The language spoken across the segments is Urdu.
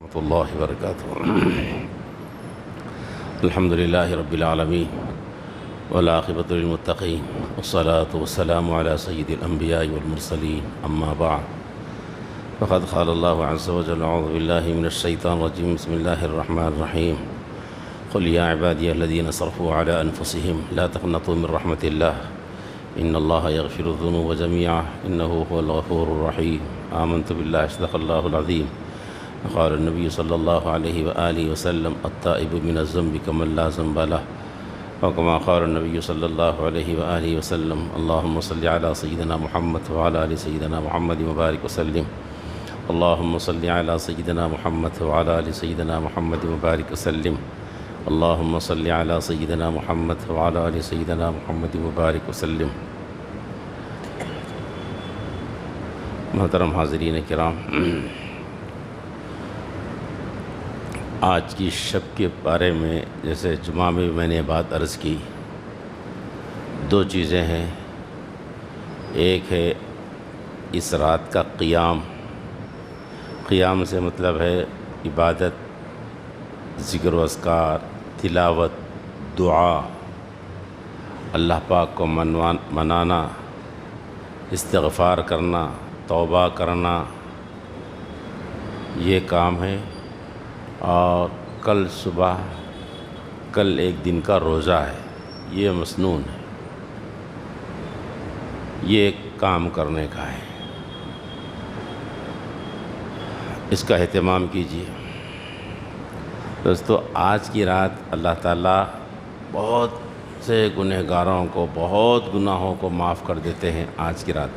ورحمۃ اللہ وبرکاتہ۔ الحمد للہ رب العالمین والعاقبۃ للمتقین والصلاة والسلام علی سید الانبیاء والمرسلین، اما بعد فقد قال اللہ عز وجل اعوذ باللہ من الشیطان الرجیم، بسم اللہ الرحمن الرحیم، قل یا عبادی الذین اسرفوا علی انفسہم لا تقنطوا من رحمۃ اللہ ان اللہ یغفر الذنوب جميعا انہ هو الغفور الرحیم، آمنت باللہ صدق اللہ العظیم۔ قال النبی صلی اللہ علیہ وآلہ وسلم التائب من الذنب کمن لا ذنب لہ، وكما قال النبی صلی اللہ علیہ وآلہ وسلم اللہم صل علی سیدنا محمد وعلی آل سیدنا محمد وبارک وسلم، اللہم صل علی سیدنا محمد وعلی آل سیدنا محمد وبارک وسلم، اللہم صل علی سیدنا محمد وعلی آل سیدنا محمد وبارک وسلم۔ محترم حاضرین کرام، آج کی شب کے بارے میں جیسے جمعہ میں میں نے بات عرض کی، دو چیزیں ہیں۔ ایک ہے اس رات کا قیام، قیام سے مطلب ہے عبادت، ذکر و اذکار، تلاوت، دعا، اللہ پاک کو منانا، استغفار کرنا، توبہ کرنا، یہ کام ہے۔ اور کل صبح، کل ایک دن کا روزہ ہے، یہ مسنون ہے، یہ ایک کام کرنے کا ہے، اس کا اہتمام کیجیے۔ دوستو، آج کی رات اللہ تعالیٰ بہت سے گنہگاروں کو، بہت گناہوں کو معاف کر دیتے ہیں۔ آج کی رات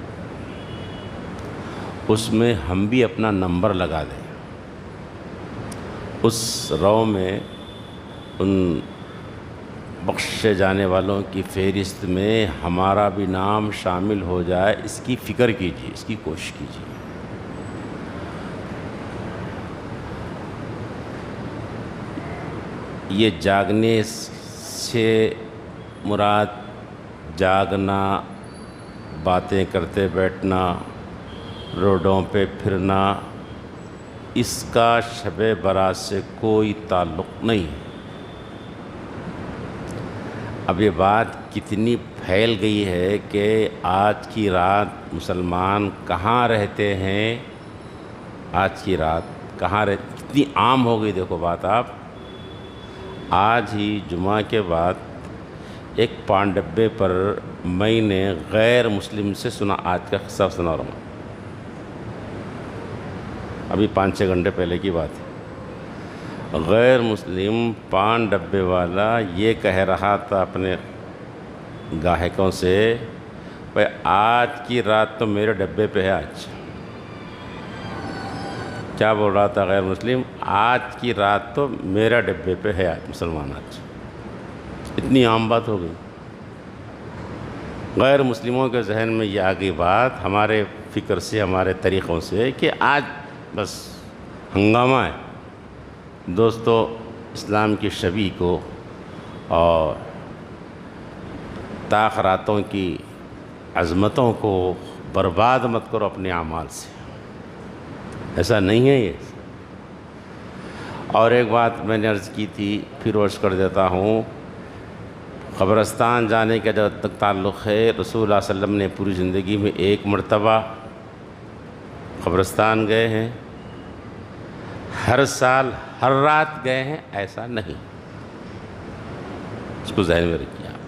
اس میں ہم بھی اپنا نمبر لگا دیں، اس رو میں ان بخشے جانے والوں کی فہرست میں ہمارا بھی نام شامل ہو جائے، اس کی فکر کیجیے، اس کی کوشش کیجیے۔ یہ جاگنے سے مراد جاگنا، باتیں کرتے بیٹھنا، روڈوں پہ پھرنا، اس کا شب برات سے کوئی تعلق نہیں ہے۔ اب یہ بات کتنی پھیل گئی ہے کہ آج کی رات مسلمان کہاں رہتے ہیں، آج کی رات کہاں رہتے، کتنی عام ہو گئی۔ دیکھو بات، آپ آج ہی جمعہ کے بعد ایک پان ڈبے پر میں نے غیر مسلم سے سنا، آج کا قصہ سنا رہا ہوں، ابھی 5-6 گھنٹے پہلے کی بات ہے۔ غیر مسلم پان ڈبے والا یہ کہہ رہا تھا اپنے گاہکوں سے، بھائی آج کی رات تو میرے ڈبے پہ ہے۔ آج کیا بول رہا تھا غیر مسلم؟ آج کی رات تو میرا ڈبے پہ ہے آج مسلمان۔ آج اتنی عام بات ہو گئی، غیر مسلموں کے ذہن میں یہ آ گئی بات، ہمارے فکر سے، ہمارے طریقوں سے، کہ آج بس ہنگامہ ہے۔ دوستو، اسلام کی شبیہ کو اور تاخراتوں کی عظمتوں کو برباد مت کرو اپنے اعمال سے، ایسا نہیں ہے یہ۔ اور ایک بات میں نے عرض کی تھی، پھر عرض کر دیتا ہوں، قبرستان جانے کا جب تک تعلق ہے، رسول اللہ صلی اللہ علیہ وسلم نے پوری زندگی میں ایک مرتبہ قبرستان گئے ہیں، ہر سال ہر رات گئے ہیں، ایسا نہیں، اس کو ذہن میں رکھیے آپ۔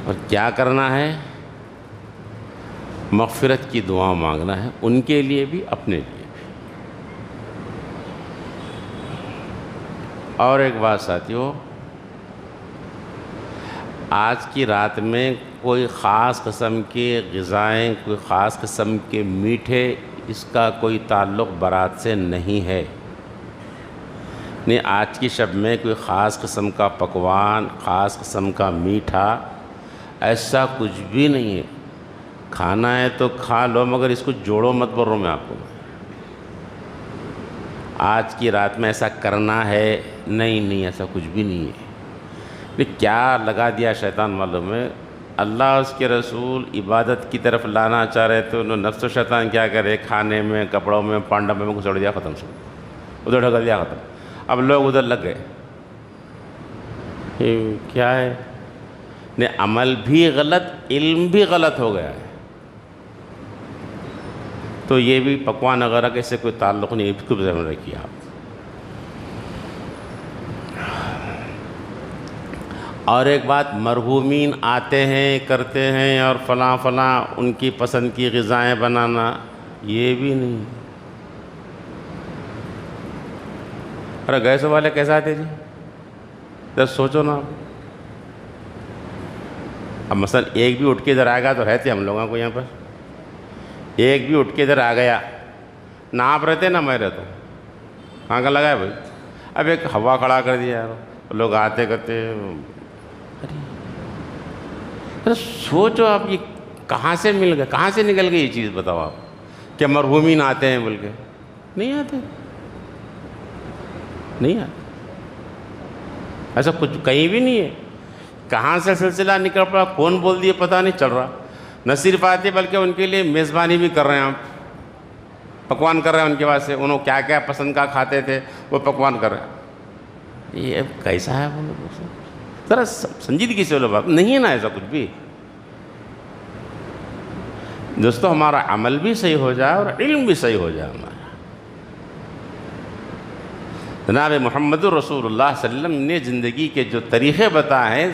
اور کیا کرنا ہے؟ مغفرت کی دعا مانگنا ہے، ان کے لیے بھی، اپنے لیے بھی۔ اور ایک بات ساتھیو، آج کی رات میں کوئی خاص قسم کی غذائیں، کوئی خاص قسم کے میٹھے، اس کا کوئی تعلق برات سے نہیں ہے۔ نہیں، آج کی شب میں کوئی خاص قسم کا پکوان، خاص قسم کا میٹھا، ایسا کچھ بھی نہیں ہے۔ کھانا ہے تو کھا لو، مگر اس کو جوڑو مت، بول رہا ہوں میں آپ کو۔ آج کی رات میں ایسا کرنا ہے، نہیں، ایسا کچھ بھی نہیں ہے۔ کیا لگا دیا شیطان معلوم ہے، اللہ اس کے رسول عبادت کی طرف لانا چاہ رہے تو انہوں نفس و شیطان کیا کرے، کھانے میں، کپڑوں میں، پانڈب میں گھسڑ دیا، ختم سے ادھر ڈھکل دیا، ختم۔ اب لوگ ادھر لگ گئے، کیا ہے، نہیں عمل بھی غلط، علم بھی غلط ہو گیا ہے۔ تو یہ بھی پکوان وغیرہ کے سے کوئی تعلق نہیں، اس کو بھی ذہن رکھیے آپ۔ اور ایک بات، مرحومین آتے ہیں کرتے ہیں اور فلاں فلاں ان کی پسند کی غذائیں بنانا، یہ بھی نہیں۔ ارے گیس والے کیسے آتے جی، ذرا سوچو نا آپ۔ اب مثلا ایک بھی اٹھ کے ادھر آئے گا تو رہتے ہم لوگوں کو یہاں پر، ایک بھی اٹھ کے ادھر آ گیا، نہ آپ رہتے نہ میں رہتا ہوں، کہاں کا لگا ہے بھائی؟ اب ایک ہوا کھڑا کر دیا یار، لوگ آتے کرتے، ارے سوچو آپ، یہ کہاں سے مل گئے، کہاں سے نکل گئی یہ چیز، بتاؤ آپ۔ کہ مرحومین آتے ہیں بول کے، نہیں آتے، نہیں آتے، ایسا کچھ کہیں بھی نہیں ہے۔ کہاں سے سلسلہ نکل پڑا، کون بول دیے پتہ نہیں چل رہا۔ نہ صرف آتے بلکہ ان کے لیے میزبانی بھی کر رہے ہیں آپ، پکوان کر رہے ہیں ان کے واسطے، انہوں کیا کیا پسند کا کھاتے تھے وہ پکوان کر رہے ہیں۔ یہ کیسا ہے وہ لوگ، ذرا سنجیدگی سے لوگ بات نہیں ہے نا، ایسا کچھ بھی۔ دوستو ہمارا عمل بھی صحیح ہو جائے اور علم بھی صحیح ہو جائے ہمارا۔ جناب محمد رسول اللہ صلی اللہ علیہ وسلم نے زندگی کے جو طریقے بتائے ہیں،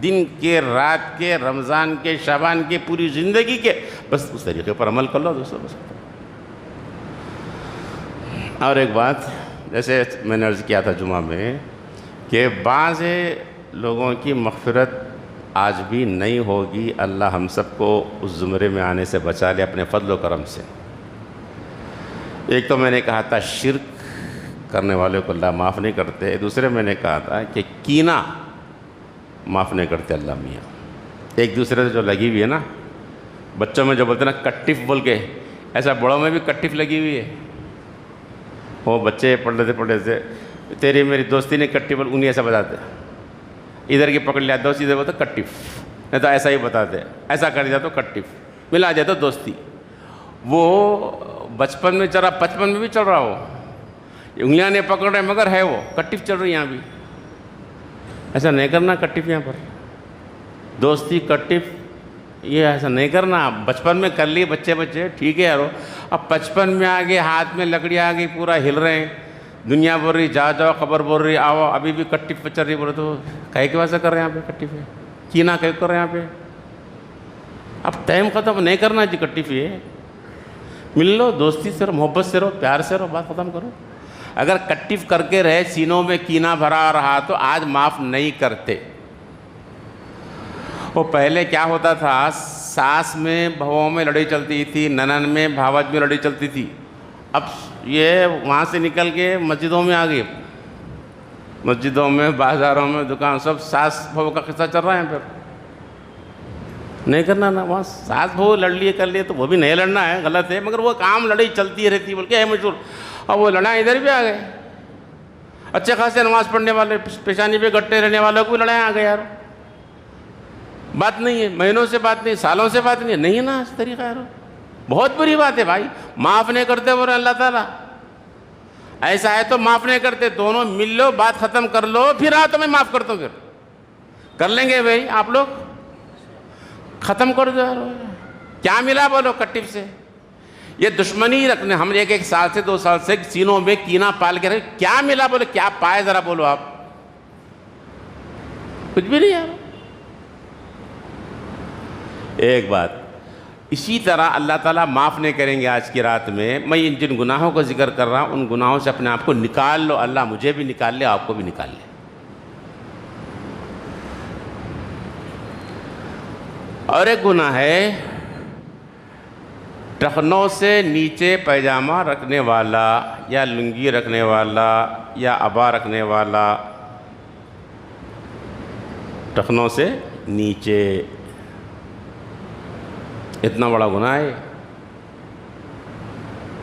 دن کے، رات کے، رمضان کے، شعبان کے، پوری زندگی کے، بس اس طریقے پر عمل کر لو دوستو بس۔ اور ایک بات، جیسے میں نے عرض کیا تھا جمعہ میں کہ بعض لوگوں کی مغفرت آج بھی نہیں ہوگی، اللہ ہم سب کو اس زمرے میں آنے سے بچا لے اپنے فضل و کرم سے۔ ایک تو میں نے کہا تھا شرک کرنے والے کو اللہ معاف نہیں کرتے، دوسرے میں نے کہا تھا کہ کینہ معاف نہیں کرتے اللہ میاں۔ ایک دوسرے سے جو لگی ہوئی ہے نا، بچوں میں جو بولتے ہیں نا کٹف بول کے، ایسا بڑوں میں بھی کٹف لگی ہوئی ہے۔ وہ بچے پڑھتے تھے، تیری میری دوستی نے کٹف بول، انہیں ایسا بتاتے، ادھر کی پکڑ لیا دوستی، ادھر بولتا کٹف، نہیں تو ایسا ہی بتاتے، ایسا کر دیا تو کٹف، ملا جائے تو دوستی۔ وہ بچپن میں چل رہا، بچپن میں بھی چل رہا، وہ انگلیاں نہیں پکڑ رہے مگر ہے وہ کٹف چل رہی یہاں بھی۔ ایسا نہیں کرنا کٹف، یہاں پر دوستی کٹف یہ ایسا نہیں کرنا۔ بچپن میں کر لی بچے ٹھیک ہے یارو، اب بچپن میں آگے ہاتھ میں لکڑی آ گئی، پورا ہل رہے ہیں، دنیا بول رہی جاؤ، خبر بول رہی آؤ، ابھی بھی کٹف پہ چل رہی، بولے تو کہے کے واسطے کر رہے ہیں یہاں پہ کٹف ہے، کینہ کہے کر رہے ہیں یہاں پہ۔ اب ٹائم ختم نہیں کرنا جی کٹف، یہ مل لو، دوستی سے رہو، محبت سے رہو، پیار سے رہو، بات ختم کرو۔ اگر کٹف کر کے رہے، سینوں میں کینہ بھرا رہا تو آج معاف نہیں کرتے۔ وہ پہلے کیا ہوتا تھا، ساس میں بہوؤں میں لڑائی چلتی تھی، ننن میں بھاوج میں لڑائی چلتی تھی، اب یہ وہاں سے نکل کے مسجدوں میں آ گئی، مسجدوں میں، بازاروں میں، دکان، سب ساس بہو کا قصہ چل رہا ہے۔ پھر نہیں کرنا نا، وہاں ساس بہو لڑ لیے کر لیے تو وہ بھی نہیں لڑنا ہے، غلط ہے، مگر وہ کام لڑائی چلتی رہتی بول کے ہے مشہور۔ اور وہ لڑائیں ادھر بھی آ گئے، اچھے خاصے نماز پڑھنے والے، پیشانی پہ گٹے رہنے والوں کو بھی لڑائیں آ گئے یار۔ بات نہیں ہے، مہینوں سے بات نہیں، سالوں سے بات نہیں ہے، نہیں ہے نا اس طریقہ یار، بہت بری بات ہے بھائی۔ معاف نہیں کرتے وہ اللہ تعالیٰ، ایسا ہے تو معاف نہیں کرتے، دونوں مل لو، بات ختم کر لو، پھر آ تو میں معاف کرتا ہوں، پھر کر لیں گے بھائی آپ لوگ، ختم کر دو یار۔ کیا ملا بولو کٹف سے، یہ دشمنی رکھنے، ہم ایک سال سے 2 سال سے سینوں میں کینہ پال کے رکھے، کیا ملا بولو، کیا پائے ذرا بولو آپ، کچھ بھی نہیں یار۔ ایک بات، اسی طرح اللہ تعالیٰ معاف نہیں کریں گے آج کی رات میں۔ میں جن گناہوں کو ذکر کر رہا ہوں ان گناہوں سے اپنے آپ کو نکال لو، اللہ مجھے بھی نکال لے، آپ کو بھی نکال لے۔ اور ایک گناہ ہے ٹخنوں سے نیچے پیجامہ رکھنے والا، یا لنگی رکھنے والا، یا عبا رکھنے والا، ٹخنوں سے نیچے، اتنا بڑا گناہ ہے،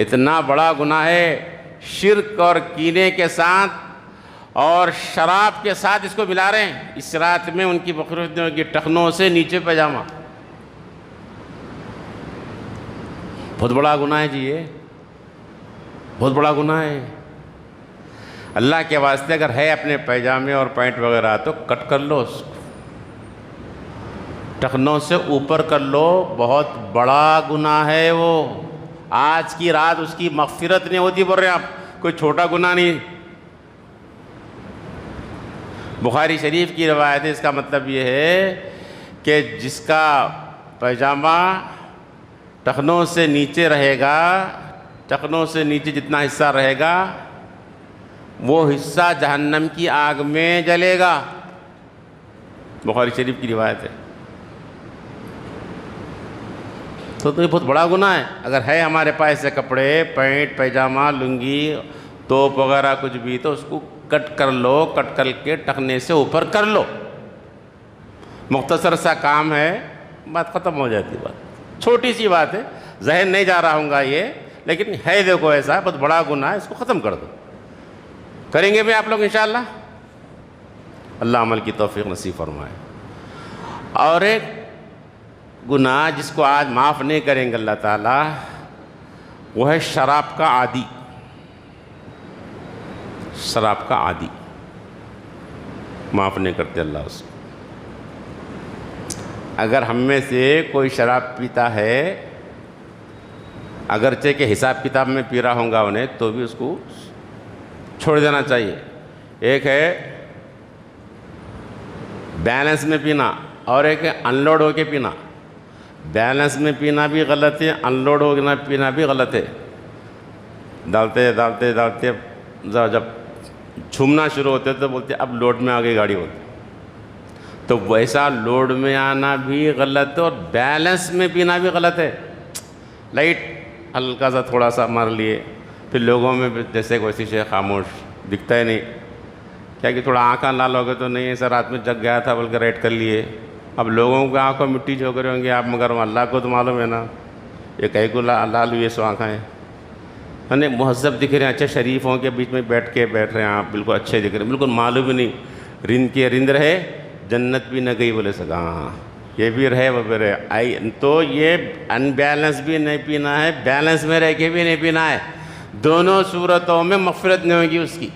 اتنا بڑا گناہ ہے، شرک اور کینے کے ساتھ اور شراب کے ساتھ اس کو ملا رہے ہیں، اس رات میں ان کی مغفرت نہیں ہوگی، ٹخنوں سے نیچے پیجامہ. بہت بڑا گناہ ہے جی، یہ بہت بڑا گناہ ہے. اللہ کے واسطے اگر ہے اپنے پیجامے اور پینٹ وغیرہ تو کٹ کر لو، اس کو ٹخنوں سے اوپر کر لو. بہت بڑا گناہ ہے وہ. آج کی رات اس کی مغفرت نہیں ہوتی، بول رہے ہیں آپ، کوئی چھوٹا گناہ نہیں. بخاری شریف کی روایت ہے، اس کا مطلب یہ ہے کہ جس کا پیجامہ ٹخنوں سے نیچے رہے گا، ٹخنوں سے نیچے جتنا حصہ رہے گا وہ حصہ جہنم کی آگ میں جلے گا. بخاری شریف کی روایت ہے. تو یہ بہت بڑا گناہ ہے. اگر ہے ہمارے پاس ایسے کپڑے، پینٹ، پیجامہ، لنگی، توپ وغیرہ کچھ بھی، تو اس کو کٹ کر لو، کٹ کر کے ٹخنے سے اوپر کر لو. مختصر سا کام ہے، بات ختم ہو جاتی. بات چھوٹی سی بات ہے، ذہن نہیں جا رہا ہوں گا یہ، لیکن ہے دیکھو ایسا بہت بڑا گناہ ہے، اس کو ختم کر دو. کریں گے بھی آپ لوگ انشاءاللہ. اللہ عمل کی توفیق نصیب فرمائے. اور ایک گناہ جس کو آج معاف نہیں کریں گے اللہ تعالیٰ، وہ ہے شراب کا عادی. شراب کا عادی معاف نہیں کرتے اللہ اس کو. اگر ہم میں سے کوئی شراب پیتا ہے، اگرچہ کہ حساب کتاب میں پی رہا ہوں گا انہیں، تو بھی اس کو چھوڑ دینا چاہیے. ایک ہے بیلنس میں پینا، اور ایک ہے ان لوڈ ہو کے پینا. بیلنس میں پینا بھی غلط ہے، ان لوڈ ہو کے پینا بھی غلط ہے. ڈالتے ڈالتے ڈالتے جب جھومنا شروع ہوتے تو بولتے اب لوڈ میں آ گئی گاڑی ہوتی. تو ویسا لوڈ میں آنا بھی غلط ہے، اور بیلنس میں پینا بھی غلط ہے. لائٹ ہلکا سا تھوڑا سا مار لیے، پھر لوگوں میں جیسے کوئی شے خاموش دکھتا ہی نہیں. کیا کہ تھوڑا آنکھاں لال ہو گئے تو نہیں ایسا رات میں جگ گیا تھا بول کے ریٹ کر لیے. اب لوگوں کو آنکھوں مٹی جھونک رہے ہوں گے آپ، مگر اللہ کو تو معلوم ہے نا یہ کہیں کو لال ہوئی سو آنکھیں ہیں. یعنی مہذب دکھ رہے ہیں، اچھے شریفوں کے بیچ میں بیٹھ رہے ہیں آپ، بالکل اچھے دکھ رہے ہیں، بالکل معلوم ہی نہیں. رند کے رند رہے، جنت بھی نہ گئی بولے سکا. ہاں یہ بھی رہے وہ بھی رہے. تو یہ ان بیلنس بھی نہیں پینا ہے، بیلنس میں رہ کے بھی نہیں پینا ہے. دونوں صورتوں میں مغفرت نہیں ہوگی اس کی.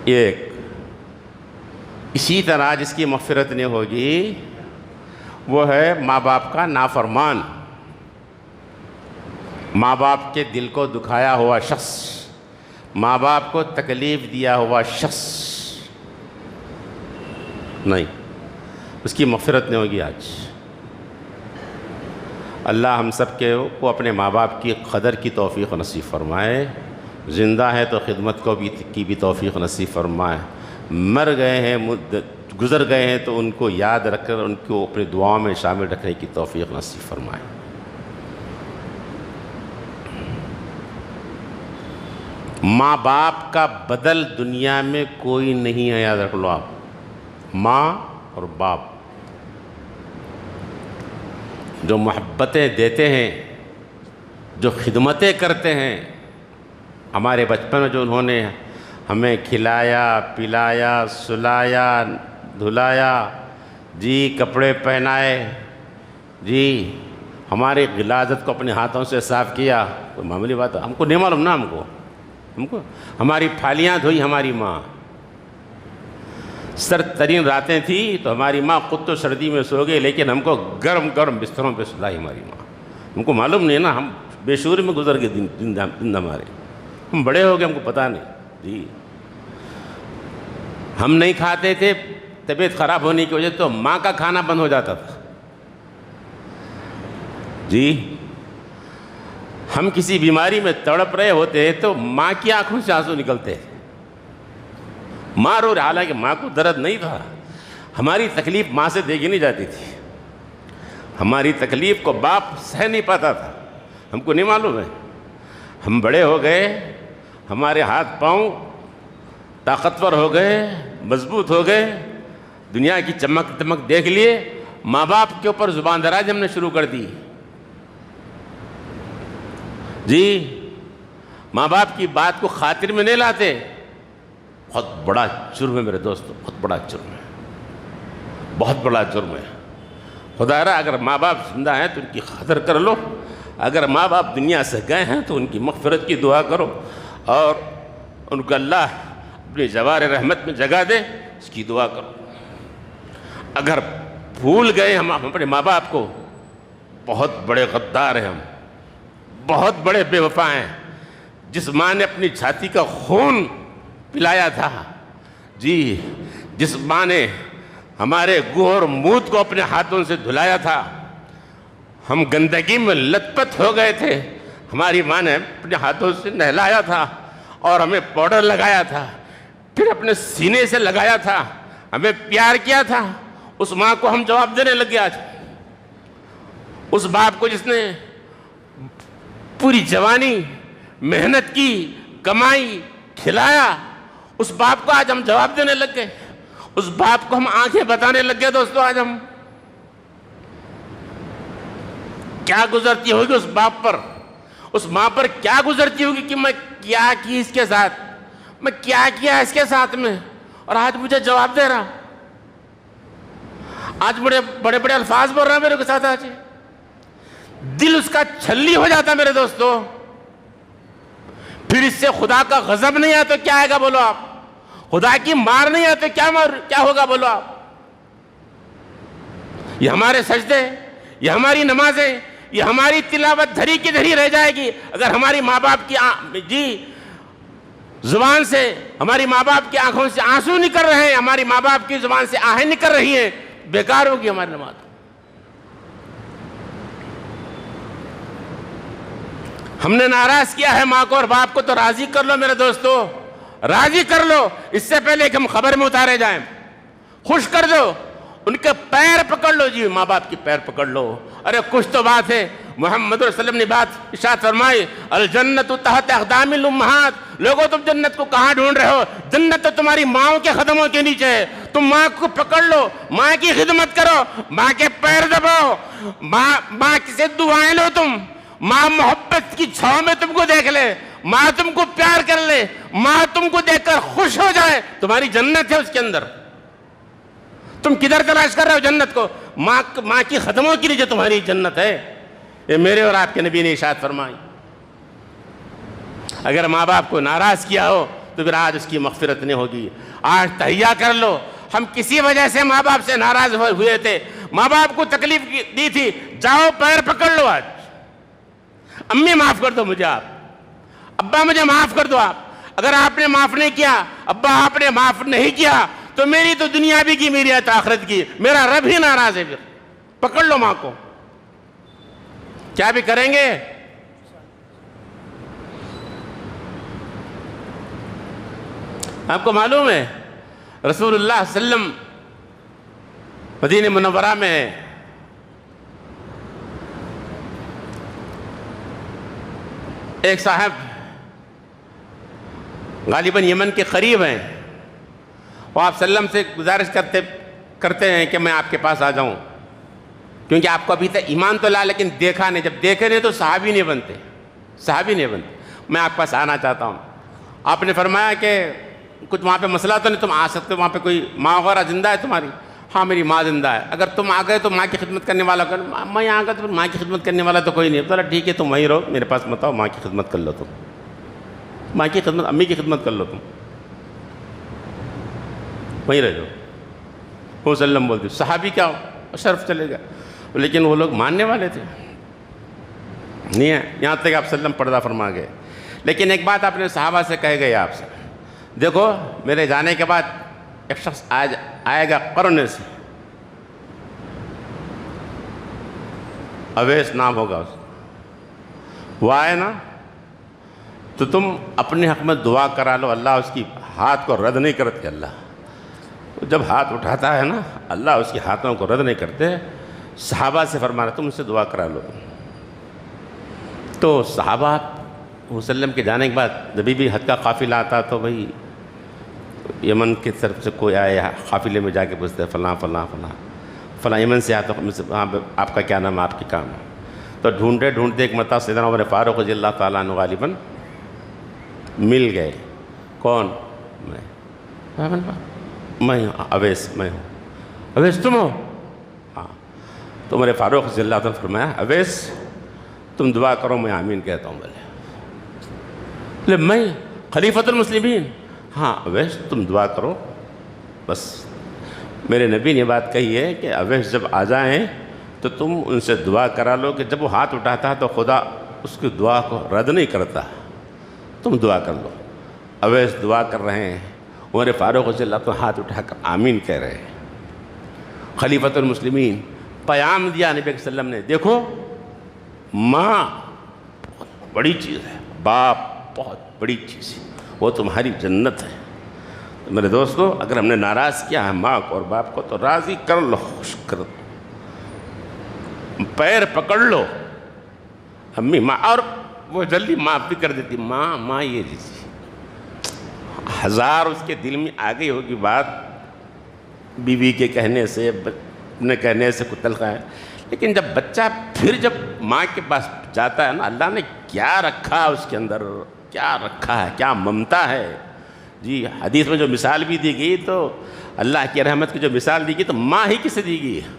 ایک اسی طرح جس کی مغفرت نہیں ہوگی وہ ہے ماں باپ کا نافرمان. ماں باپ کے دل کو دکھایا ہوا شخص، ماں باپ کو تکلیف دیا ہوا شخص، نہیں، اس کی مغفرت نہیں ہوگی آج. اللہ ہم سب کو اپنے ماں باپ کی قدر کی توفیق نصیب فرمائے. زندہ ہے تو خدمت کی بھی توفیق نصیب فرمائے. مر گئے ہیں، گزر گئے ہیں تو ان کو یاد رکھ کر ان کو اپنے دعاؤں میں شامل رکھنے کی توفیق نصیب فرمائے. ماں باپ کا بدل دنیا میں کوئی نہیں ہے، یاد رکھ لو آپ. ماں اور باپ جو محبتیں دیتے ہیں، جو خدمتیں کرتے ہیں، ہمارے بچپن میں جو انہوں نے ہمیں کھلایا پلایا سلایا دھلایا، جی کپڑے پہنائے، جی ہماری غلاظت کو اپنے ہاتھوں سے صاف کیا، کوئی معمولی بات ہے؟ ہم کو نہیں معلوم نا، ہم کو ہماری پھالیاں دھوئی ہماری ماں. سرد ترین راتیں تھیں تو ہماری ماں خود تو سردی میں سو گئی، لیکن ہم کو گرم گرم بستروں پہ سلائی ہماری ماں. ہم کو معلوم نہیں نا، ہم بے شعوری میں گزر گئے دن ہمارے. ہم بڑے ہو گئے، ہم کو پتہ نہیں. جی ہم نہیں کھاتے تھے، طبیعت خراب ہونے کی وجہ سے تو ماں کا کھانا بند ہو جاتا تھا. جی ہم کسی بیماری میں تڑپ رہے ہوتے تو ماں کی آنکھوں سے آنسو نکلتے. ماں رو رہی، حالانکہ ماں کو درد نہیں تھا. ہماری تکلیف ماں سے دیکھی نہیں جاتی تھی. ہماری تکلیف کو باپ سہ نہیں پاتا تھا. ہم کو نہیں معلوم ہے. ہم بڑے ہو گئے، ہمارے ہاتھ پاؤں طاقتور ہو گئے، مضبوط ہو گئے، دنیا کی چمک دمک دیکھ لیے، ماں باپ کے اوپر زبان درازی ہم نے شروع کر دی. جی ماں باپ کی بات کو خاطر میں نہیں لاتے، بہت بڑا جرم ہے میرے دوستو، بہت بڑا جرم ہے، بہت بڑا جرم ہے۔ خدا را اگر ماں باپ زندہ ہیں تو ان کی قدر کر لو، اگر ماں باپ دنیا سے گئے ہیں تو ان کی مغفرت کی دعا کرو اور ان کو اللہ اپنی جوار رحمت میں جگہ دے، اس کی دعا کرو۔ اگر بھول گئے ہم اپنے ماں باپ کو، بہت بڑے غدار ہیں ہم، بہت بڑے بے وفا ہیں۔ جس ماں نے اپنی چھاتی کا خون پلایا تھا، جی جس ماں نے ہمارے گوہ اور مود کو اپنے ہاتھوں سے دھلایا تھا، ہم گندگی میں لت پت ہو گئے تھے، ہماری ماں نے اپنے ہاتھوں سے نہلایا تھا اور ہمیں پاؤڈر لگایا تھا، پھر اپنے سینے سے لگایا تھا، ہمیں پیار کیا تھا۔ اس ماں کو ہم جواب دینے لگے آج۔ اس باپ کو جس نے پوری جوانی محنت کی، کمائی، کھلایا، اس باپ کو آج ہم جواب دینے لگ گئے، اس باپ کو ہم آنکھیں بتانے لگ گئے۔ دوستو آج ہم کیا گزرتی ہوگی اس باپ پر، اس ماں پر کیا گزرتی ہوگی کہ میں کیا کی اس کے ساتھ، میں کیا کیا اس کے ساتھ میں، اور آج مجھے جواب دے رہا، آج بڑے بڑے الفاظ بول رہا میرے کے ساتھ۔ آج دل اس کا چھلی ہو جاتا میرے دوستو۔ پھر اس سے خدا کا غضب نہیں آیا تو کیا آئے گا بولو آپ، خدا کی مار نہیں آیا تو کیا ہوگا بولو آپ۔ یہ ہمارے سجدے، یہ ہماری نمازیں، یہ ہماری تلاوت دھری کی دھری رہ جائے گی اگر ہماری ماں باپ کی زبان سے، ہماری ماں باپ کی آنکھوں سے آنسو نکل رہے ہیں، ہماری ماں باپ کی زبان سے آہیں نکل رہی ہیں، بیکار ہوگی ہماری نماز۔ ہم نے ناراض کیا ہے ماں کو اور باپ کو تو راضی کر لو میرے دوستو، راضی کر لو، اس سے پہلے کہ ہم خبر میں اتارے جائیں۔ خوش کر دو، ان کے پیر پکڑ لو، جی ماں باپ کی پیر پکڑ لو۔ ارے کچھ تو بات ہے، محمد رسول اللہ نے بات ارشاد فرمائی، الجنت تحت اقدام الامہات، لوگوں تم جنت کو کہاں ڈھونڈ رہے ہو، جنت تو تمہاری ماؤں کے قدموں کے نیچے ہے۔ تم ماں کو پکڑ لو، ماں کی خدمت کرو، ماں کے پیر دباؤ، ماں سے دعائیں لو، تم ماں محبت کی چھاؤں میں تم کو دیکھ لے، ماں تم کو پیار کر لے، ماں تم کو دیکھ کر خوش ہو جائے، تمہاری جنت ہے اس کے اندر۔ تم کدھر تلاش کر رہے ہو جنت کو؟ ماں کی قدموں کے نیچے تمہاری جنت ہے، یہ میرے اور آپ کے نبی نے ارشاد فرمائی۔ اگر ماں باپ کو ناراض کیا ہو تو پھر آج اس کی مغفرت نہیں ہوگی۔ آج تہیہ کر لو، ہم کسی وجہ سے ماں باپ سے ناراض ہوئے تھے، ماں باپ کو تکلیف دی تھی، جاؤ پیر پکڑ لو آج، امی معاف کر دو مجھے آپ، ابا مجھے معاف کر دو آپ۔ اگر آپ نے معاف نہیں کیا، ابا آپ نے معاف نہیں کیا، تو میری تو دنیا بھی کی، میری آخرت کی، میرا رب ہی ناراض ہے۔ پھر پکڑ لو ماں کو، کیا بھی کریں گے۔ آپ کو معلوم ہے رسول اللہ صلی اللہ علیہ وسلم مدینہ منورہ میں ایک صاحب غالباً یمن کے قریب ہیں، وہ آپ صلی اللہ علیہ وسلم سے گزارش کرتے ہیں کہ میں آپ کے پاس آ جاؤں، کیونکہ آپ کو ابھی تک ایمان تو لا لیکن دیکھا نہیں، جب دیکھے نہیں تو صحابی نہیں بنتے، صحابی نہیں بنتے، میں آپ کے پاس آنا چاہتا ہوں۔ آپ نے فرمایا کہ کچھ وہاں پہ مسئلہ تو نہیں، تم آ سکتے، وہاں پہ کوئی ماں وغیرہ زندہ ہے تمہاری؟ ہاں میری ماں زندہ ہے، اگر تم آ گئے تو ماں کی خدمت کرنے والا کر، میں یہاں گیا تو پھر ماں کی خدمت کرنے والا تو کوئی نہیں، بولا ٹھیک ہے تم وہیں رہو، میرے پاس مت آؤ، ماں کی خدمت کر لو، تم ماں کی خدمت، امی کی خدمت کر لو، تم وہیں رہ جاؤ۔ وہ صلی اللہ علیہ وسلم بولتے صحابی کیا ہو، شرف چلے گا، لیکن وہ لوگ ماننے والے تھے نہیں ہے، یہاں تک آپ صلی اللہ علیہ وسلم پردہ فرما گئے۔ لیکن ایک بات آپ نے صحابہ سے کہہ گئے، آپ سے دیکھو میرے جانے کے بعد ایک شخص آئے گا قرن سے، اویس نام ہوگا اس، وہ آئے نا تو تم اپنے حق میں دعا کرا لو، اللہ اس کی ہاتھ کو رد نہیں کرتے۔ اللہ جب ہاتھ اٹھاتا ہے نا، اللہ اس کے ہاتھوں کو رد نہیں کرتے۔ صحابہ سے فرمانا تم اس سے دعا کرا لو۔ تو صحابہ وسلم کے جانے کے بعد جب بھی حج کا قافلہ آتا تو بھائی یمن کی طرف سے کوئی آئے قافلے میں جا کے پوچھتے فلاں فلاں فلاں فلاں یمن سے آتا، آپ کا کیا نام ہے، آپ کی کام ہے، تو ڈھونڈتے ایک مرتبہ سیدنا عمر فاروق رضی اللہ تعالیٰ عنہ غالباً مل گئے. کون؟ میں اویس، میں ہوں. اویس تم ہو؟ ہاں. تو عمر فاروق رضی اللہ عنہ فرمایا اویس تم دعا کرو میں آمین کہتا ہوں. بولے میں خلیفۃ المسلمین؟ ہاں اویس تم دعا کرو. بس میرے نبی نے بات کہی ہے کہ اویس جب آ جائیں تو تم ان سے دعا کرا لو کہ جب وہ ہاتھ اٹھاتا ہے تو خدا اس کی دعا کو رد نہیں کرتا. تم دعا کر لو. اویس دعا کر رہے ہیں، عمر فاروق رضی اللہ عنہ ہاتھ اٹھا کر آمین کہہ رہے ہیں. خلیفۃ المسلمین پیام دیا نبی صلی اللہ علیہ وسلم نے، دیکھو ماں بہت بڑی چیز ہے، باپ بہت بڑی چیز ہے، وہ تمہاری جنت ہے. میرے دوستو اگر ہم نے ناراض کیا ہے ماں کو اور باپ کو تو راضی کر لو، خوش کر دو، پیر پکڑ لو امی ماں. اور وہ جلدی معاف بھی کر دیتی، ماں یہ لیجیے. ہزار اس کے دل میں آ گئی ہوگی بات، بیوی کے کہنے سے، اپنے کہنے سے کوئی تلخ ہے، لیکن جب بچہ پھر جب ماں کے پاس جاتا ہے نا، اللہ نے کیا رکھا اس کے اندر، کیا رکھا ہے، کیا ممتا ہے. جی حدیث میں جو مثال بھی دی گئی تو اللہ کی رحمت کی جو مثال دی گئی تو ماں ہی کسے دی گئی ہے.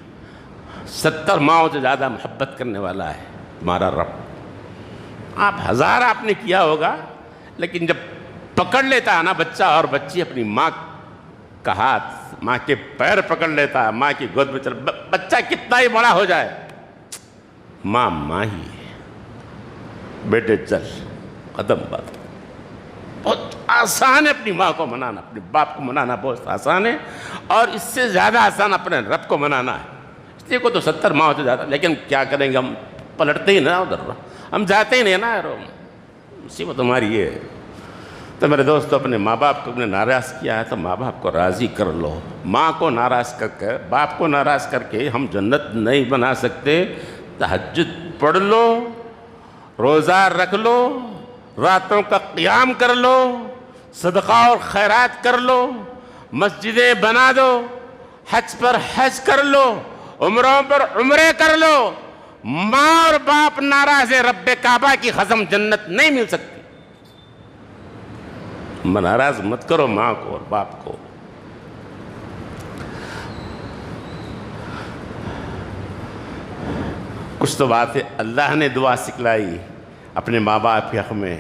70 ماؤں سے زیادہ محبت کرنے والا ہے تمہارا رب. آپ ہزار آپ نے کیا ہوگا، لیکن جب پکڑ لیتا ہے نا بچہ اور بچی اپنی ماں کا ہاتھ، ماں کے پیر پکڑ لیتا ہے، ماں کی گود میں چل، بچہ کتنا ہی بڑا ہو جائے ماں ہی ہے. بیٹے چل قدم بات. بہت آسان ہے اپنی ماں کو منانا، اپنے باپ کو منانا بہت آسان ہے، اور اس سے زیادہ آسان اپنے رب کو منانا ہے. اس لیے کو تو 70 ماہ ہوتے جاتا، لیکن کیا کریں گے ہم، پلٹتے ہی نا ادھر، ہم جاتے ہی نہیں نا یار. مصیبت ہماری یہ ہے. تو میرے دوستو اپنے ماں باپ کو اپنے ناراض کیا ہے تو ماں باپ کو راضی کر لو. ماں کو ناراض کر کے، باپ کو ناراض کر کے ہم جنت نہیں بنا سکتے. تہجد پڑھ لو، روزہ رکھ لو، راتوں کا قیام کر لو، صدقہ اور خیرات کر لو، مسجدیں بنا دو، حج پر حج کر لو، عمروں پر عمرے کر لو. ماں اور باپ ناراض ہے، رب کعبہ کی قسم جنت نہیں مل سکتی. ناراض مت کرو ماں کو اور باپ کو. کچھ تو بات ہے اللہ نے دعا سکھلائی اپنے ماں باپ کے حق میں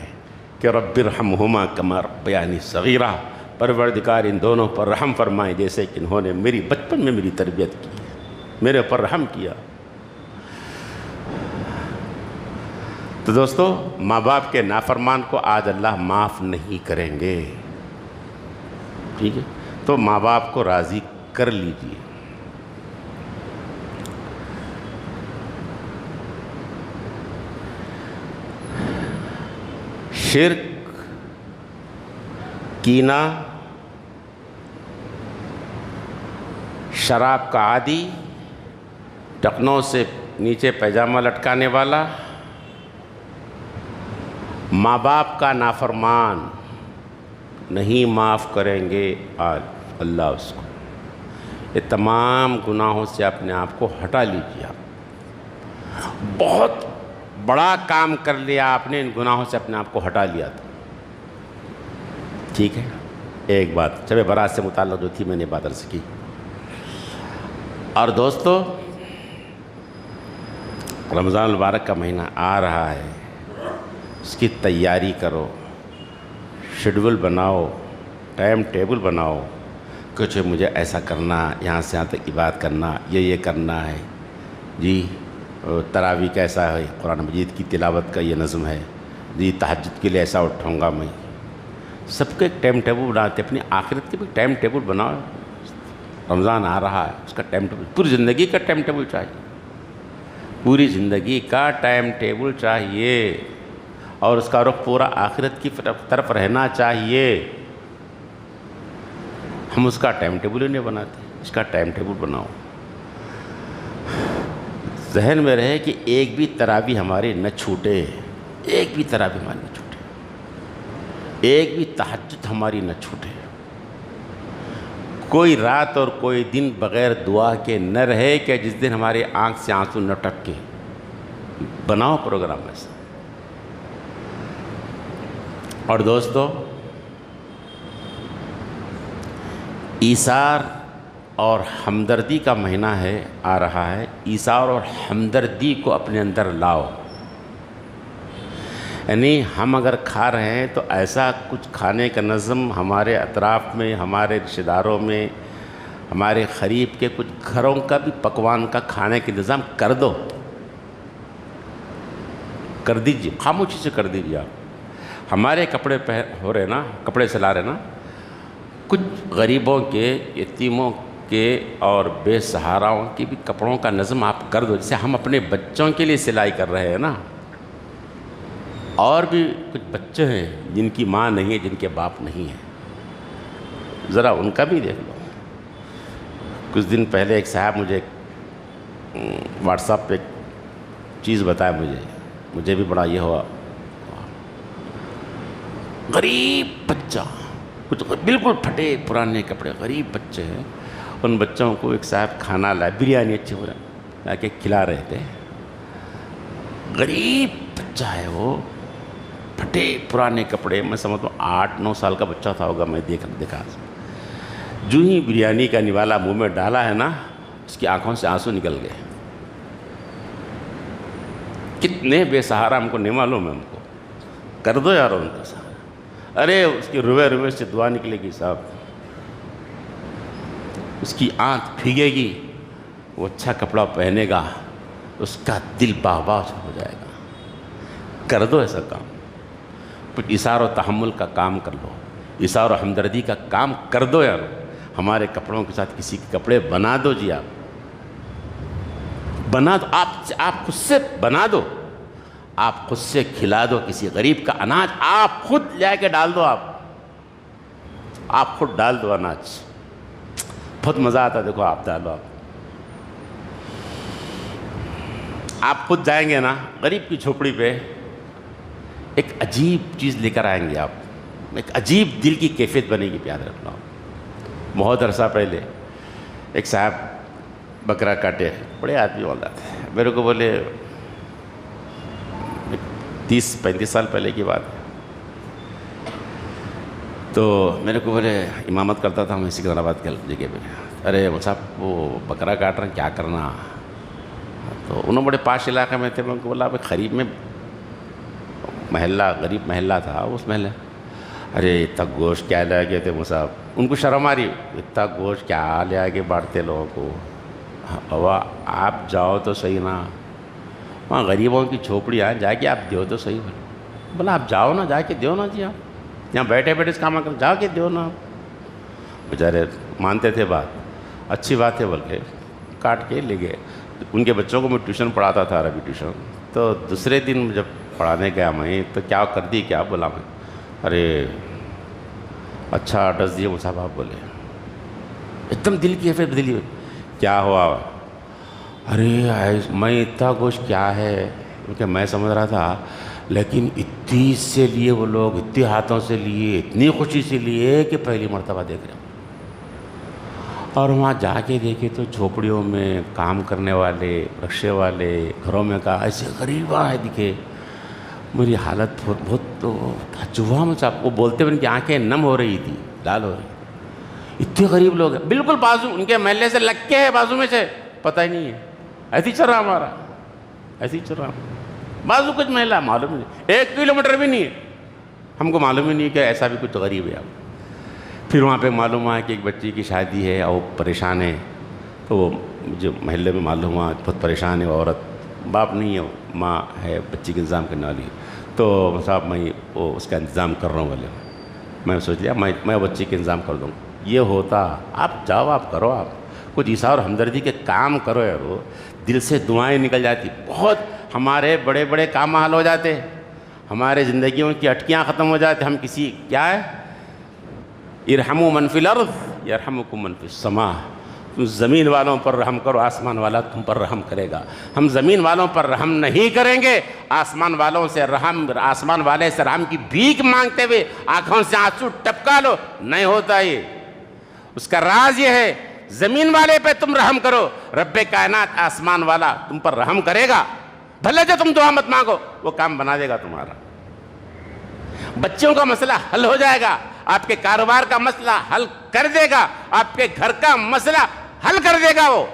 کہ رب ارحمہما کما ربیانی صغیرہ. پروردگار ان دونوں پر رحم فرمائے جیسے کہ انہوں نے میری بچپن میں میری تربیت کی، میرے اوپر رحم کیا. تو دوستو ماں باپ کے نافرمان کو آج اللہ معاف نہیں کریں گے. ٹھیک ہے، تو ماں باپ کو راضی کر لیجئے. شرک، کینہ، شراب کا عادی، ٹخنوں سے نیچے پیجامہ لٹکانے والا، ماں باپ کا نافرمان نہیں معاف کریں گے آج اللہ اس کو. یہ تمام گناہوں سے اپنے آپ کو ہٹا لیجیے. بہت بڑا کام کر لیا آپ نے، ان گناہوں سے اپنے آپ کو ہٹا لیا تھا. ٹھیک ہے، ایک بات شب برات سے متعلق جو تھی میں نے بات عرض کی. اور دوستو رمضان المبارک کا مہینہ آ رہا ہے، اس کی تیاری کرو، شیڈول بناؤ، ٹائم ٹیبل بناؤ. کچھ مجھے ایسا کرنا، یہاں سے یہاں تک عبادت کرنا، یہ کرنا ہے. جی تراویح کیسا ہے، قرآن مجید کی تلاوت کا یہ نظم ہے. جی تہجد کے لیے ایسا اٹھوں گا میں. سب کے ایک ٹائم ٹیبل بناتے، اپنی آخرت کے بھی ٹائم ٹیبل بناؤ. رمضان آ رہا ہے، اس کا ٹائم ٹیبل، پوری زندگی کا ٹائم ٹیبل چاہیے، پوری زندگی کا ٹائم ٹیبل چاہیے، اور اس کا رخ پورا آخرت کی طرف رہنا چاہیے. ہم اس کا ٹائم ٹیبل ہی نہیں بناتے. اس کا ٹائم ٹیبل بناؤ. ذہن میں رہے کہ ایک بھی تراویح ہماری نہ چھوٹے، ایک بھی تراویح ہماری نہ چھوٹے، ایک بھی تہجد ہماری نہ چھوٹے. کوئی رات اور کوئی دن بغیر دعا کے نہ رہے کہ جس دن ہمارے آنکھ سے آنسو نہ ٹپکے. بناؤ پروگرام ایسا. اور دوستو، ایثار اور ہمدردی کا مہینہ آ رہا ہے. ایثار اور ہمدردی کو اپنے اندر لاؤ. یعنی ہم اگر کھا رہے ہیں تو ایسا کچھ کھانے کا نظم ہمارے اطراف میں، ہمارے رشتہ داروں میں، ہمارے قریب کے کچھ گھروں کا بھی پکوان کا کھانے کا انتظام کر دو، کر دیجئے، خاموشی سے کر دیجئے. آپ ہمارے کپڑے ہو رہے نا، کپڑے سلا رہے نا، کچھ غریبوں کے، یتیموں کے اور بے سہاراؤں کے بھی کپڑوں کا نظم آپ کر دو. جیسے ہم اپنے بچوں کے لیے سلائی کر رہے ہیں نا، اور بھی کچھ بچے ہیں جن کی ماں نہیں ہے، جن کے باپ نہیں ہے، ذرا ان کا بھی دیکھ لو. کچھ دن پہلے ایک صاحب مجھے واٹس ایپ پہ ایک چیز بتایا، مجھے بھی بڑا یہ ہوا. غریب بچہ، کچھ بالکل پھٹے پرانے کپڑے، غریب بچے ہیں. ان بچوں کو ایک صاحب کھانا لائے، بریانی اچھی ہو لا کے کھلا رہے تھے. غریب بچہ ہے وہ، پھٹے پرانے کپڑے. میں سمجھتا ہوں 8-9 سال کا بچہ تھا ہوگا. میں دیکھا جو ہی بریانی کا نوالا منہ میں ڈالا ہے نا، اس کی آنکھوں سے آنسو نکل گئے. کتنے بے سہارا ہم کو نہیں معلوم ہے. ہم کو کر دو یار ان کا سہارا. ارے اس کی روے سے دعا نکلے گی صاحب، اس کی آنکھ بھیگے گی، وہ اچھا کپڑا پہنے گا، اس کا دل باغباغ ہو جائے گا. کر دو ایسا کام. کچھ ایثار و تحمل کا کام کر لو، ایثار و ہمدردی کا کام کر دو یار. ہمارے کپڑوں کے ساتھ کسی کے کپڑے بنا دو جی. آپ بنا دو، آپ خود سے بنا دو، آپ خود سے کھلا دو. کسی غریب کا اناج آپ خود لے کے ڈال دو. آپ خود ڈال دو اناج. بہت مزہ آتا. دیکھو آپ ڈالو، آپ خود جائیں گے نا غریب کی جھوپڑی پہ، ایک عجیب چیز لے کر آئیں گے آپ. ایک عجیب دل کی کیفیت بنے گی. یاد رکھنا. بہت عرصہ پہلے ایک صاحب بکرا کاٹے، بڑے آدمی والا تھے. میرے کو بولے، 30-35 سال پہلے کی بات ہے. تو میرے کو بولے، امامت کرتا تھا میں سکندرآباد کے جگہ پہ. ارے صاحب وہ بکرا کاٹ رہے ہیں، کیا کرنا؟ تو انہوں بڑے پاش علاقے میں تھے. میں کو بولا قریب میں محلہ، غریب محلہ تھا اس محلے. ارے اتنا گوشت کیا لے گئے تھے وہ صاحب. ان کو شرم آ رہی، اتنا گوشت کیا لے آگے بانٹتے لوگوں کو. بابا آپ جاؤ تو صحیح نا، وہاں غریبوں کی جھوپڑیاں جا کے آپ دیو تو صحیح. بولا آپ جاؤ نا، جا کے دیو نا جی. آپ یہاں بیٹھے بیٹھے اس کام کر، جا کے دیو نا. بیچارے مانتے تھے بات. اچھی بات ہے بلکہ کاٹ کے لے گئے. ان کے بچوں کو میں ٹیوشن پڑھاتا تھا، عربی ٹیوشن. تو دوسرے دن جب پڑھانے گیا میں، تو کیا کر دی، کیا بولا میں، ارے اچھا ایڈریس دیے وہ صاحب. آپ بولے ایک دم دل کی کیفیت بدلی. کیا ہوا؟ ارے میں اتنا گوشت کیا ہے، کیونکہ میں سمجھ رہا تھا، لیکن اتنی سے لیے وہ لوگ، اتنے ہاتھوں سے لیے، اتنی خوشی سے لیے کہ پہلی مرتبہ دیکھ رہے ہیں. اور وہاں جا کے دیکھے تو جھوپڑیوں میں کام کرنے والے، رکشے والے، گھروں میں کا ایسے غریب آئے دکھے. میری حالت بہت تجربہ میں صاحب. وہ بولتے ہوئے ان کی آنکھیں نم ہو رہی تھی، لال ہو رہی. اتنے غریب لوگ ہیں، بالکل بازو، ان کے محلے سے لگ کے ہے، بازو میں سے پتہ ہی نہیں ہے. ایسے ہی چل رہا ہمارا، ایسے ہی چل رہا. بازو کچھ محلہ معلوم نہیں، 1 کلومیٹر بھی نہیں ہے. ہم کو معلوم ہی نہیں کہ ایسا بھی کچھ غریب ہے. پھر وہاں پہ معلوم ہوا کہ ایک بچی کی شادی ہے اور پریشان ہے. تو وہ مجھے محلے میں معلوم ہوا بہت پریشان ہے. عورت، باپ نہیں ہے، ماں ہے بچی کا انتظام کرنے والی. تو صاحب میں وہ اس کا انتظام کر رہا ہوں والے. میں سوچ لیا میں بچی کا انتظام کر دوں. یہ ہوتا، آپ جاؤ، آپ کرو، آپ کچھ ایثار اور ہمدردی کے کام کرو یار. وہ دل سے دعائیں نکل جاتی. بہت ہمارے بڑے بڑے کام حل ہو جاتے، ہمارے زندگیوں کی اٹکیاں ختم ہو جاتے. ہم کسی کیا ہے، ارحموا من فی الارض یرحمکم من فی السماء. تم زمین والوں پر رحم کرو، آسمان والا تم پر رحم کرے گا. ہم زمین والوں پر رحم نہیں کریں گے، آسمان والوں سے رحم، آسمان والے سے رحم کی بھیک مانگتے ہوئے آنکھوں سے آنسو ٹپکا لو، نہیں ہوتا. یہ اس کا راز یہ ہے، زمین والے پہ تم رحم کرو، رب کائنات آسمان والا تم پر رحم کرے گا. بھلے جو تم دعا مت مانگو، وہ کام بنا دے گا تمہارا. بچوں کا مسئلہ حل ہو جائے گا، آپ کے کاروبار کا مسئلہ حل کر دے گا، آپ کے گھر کا مسئلہ حل کر دے گا وہ۔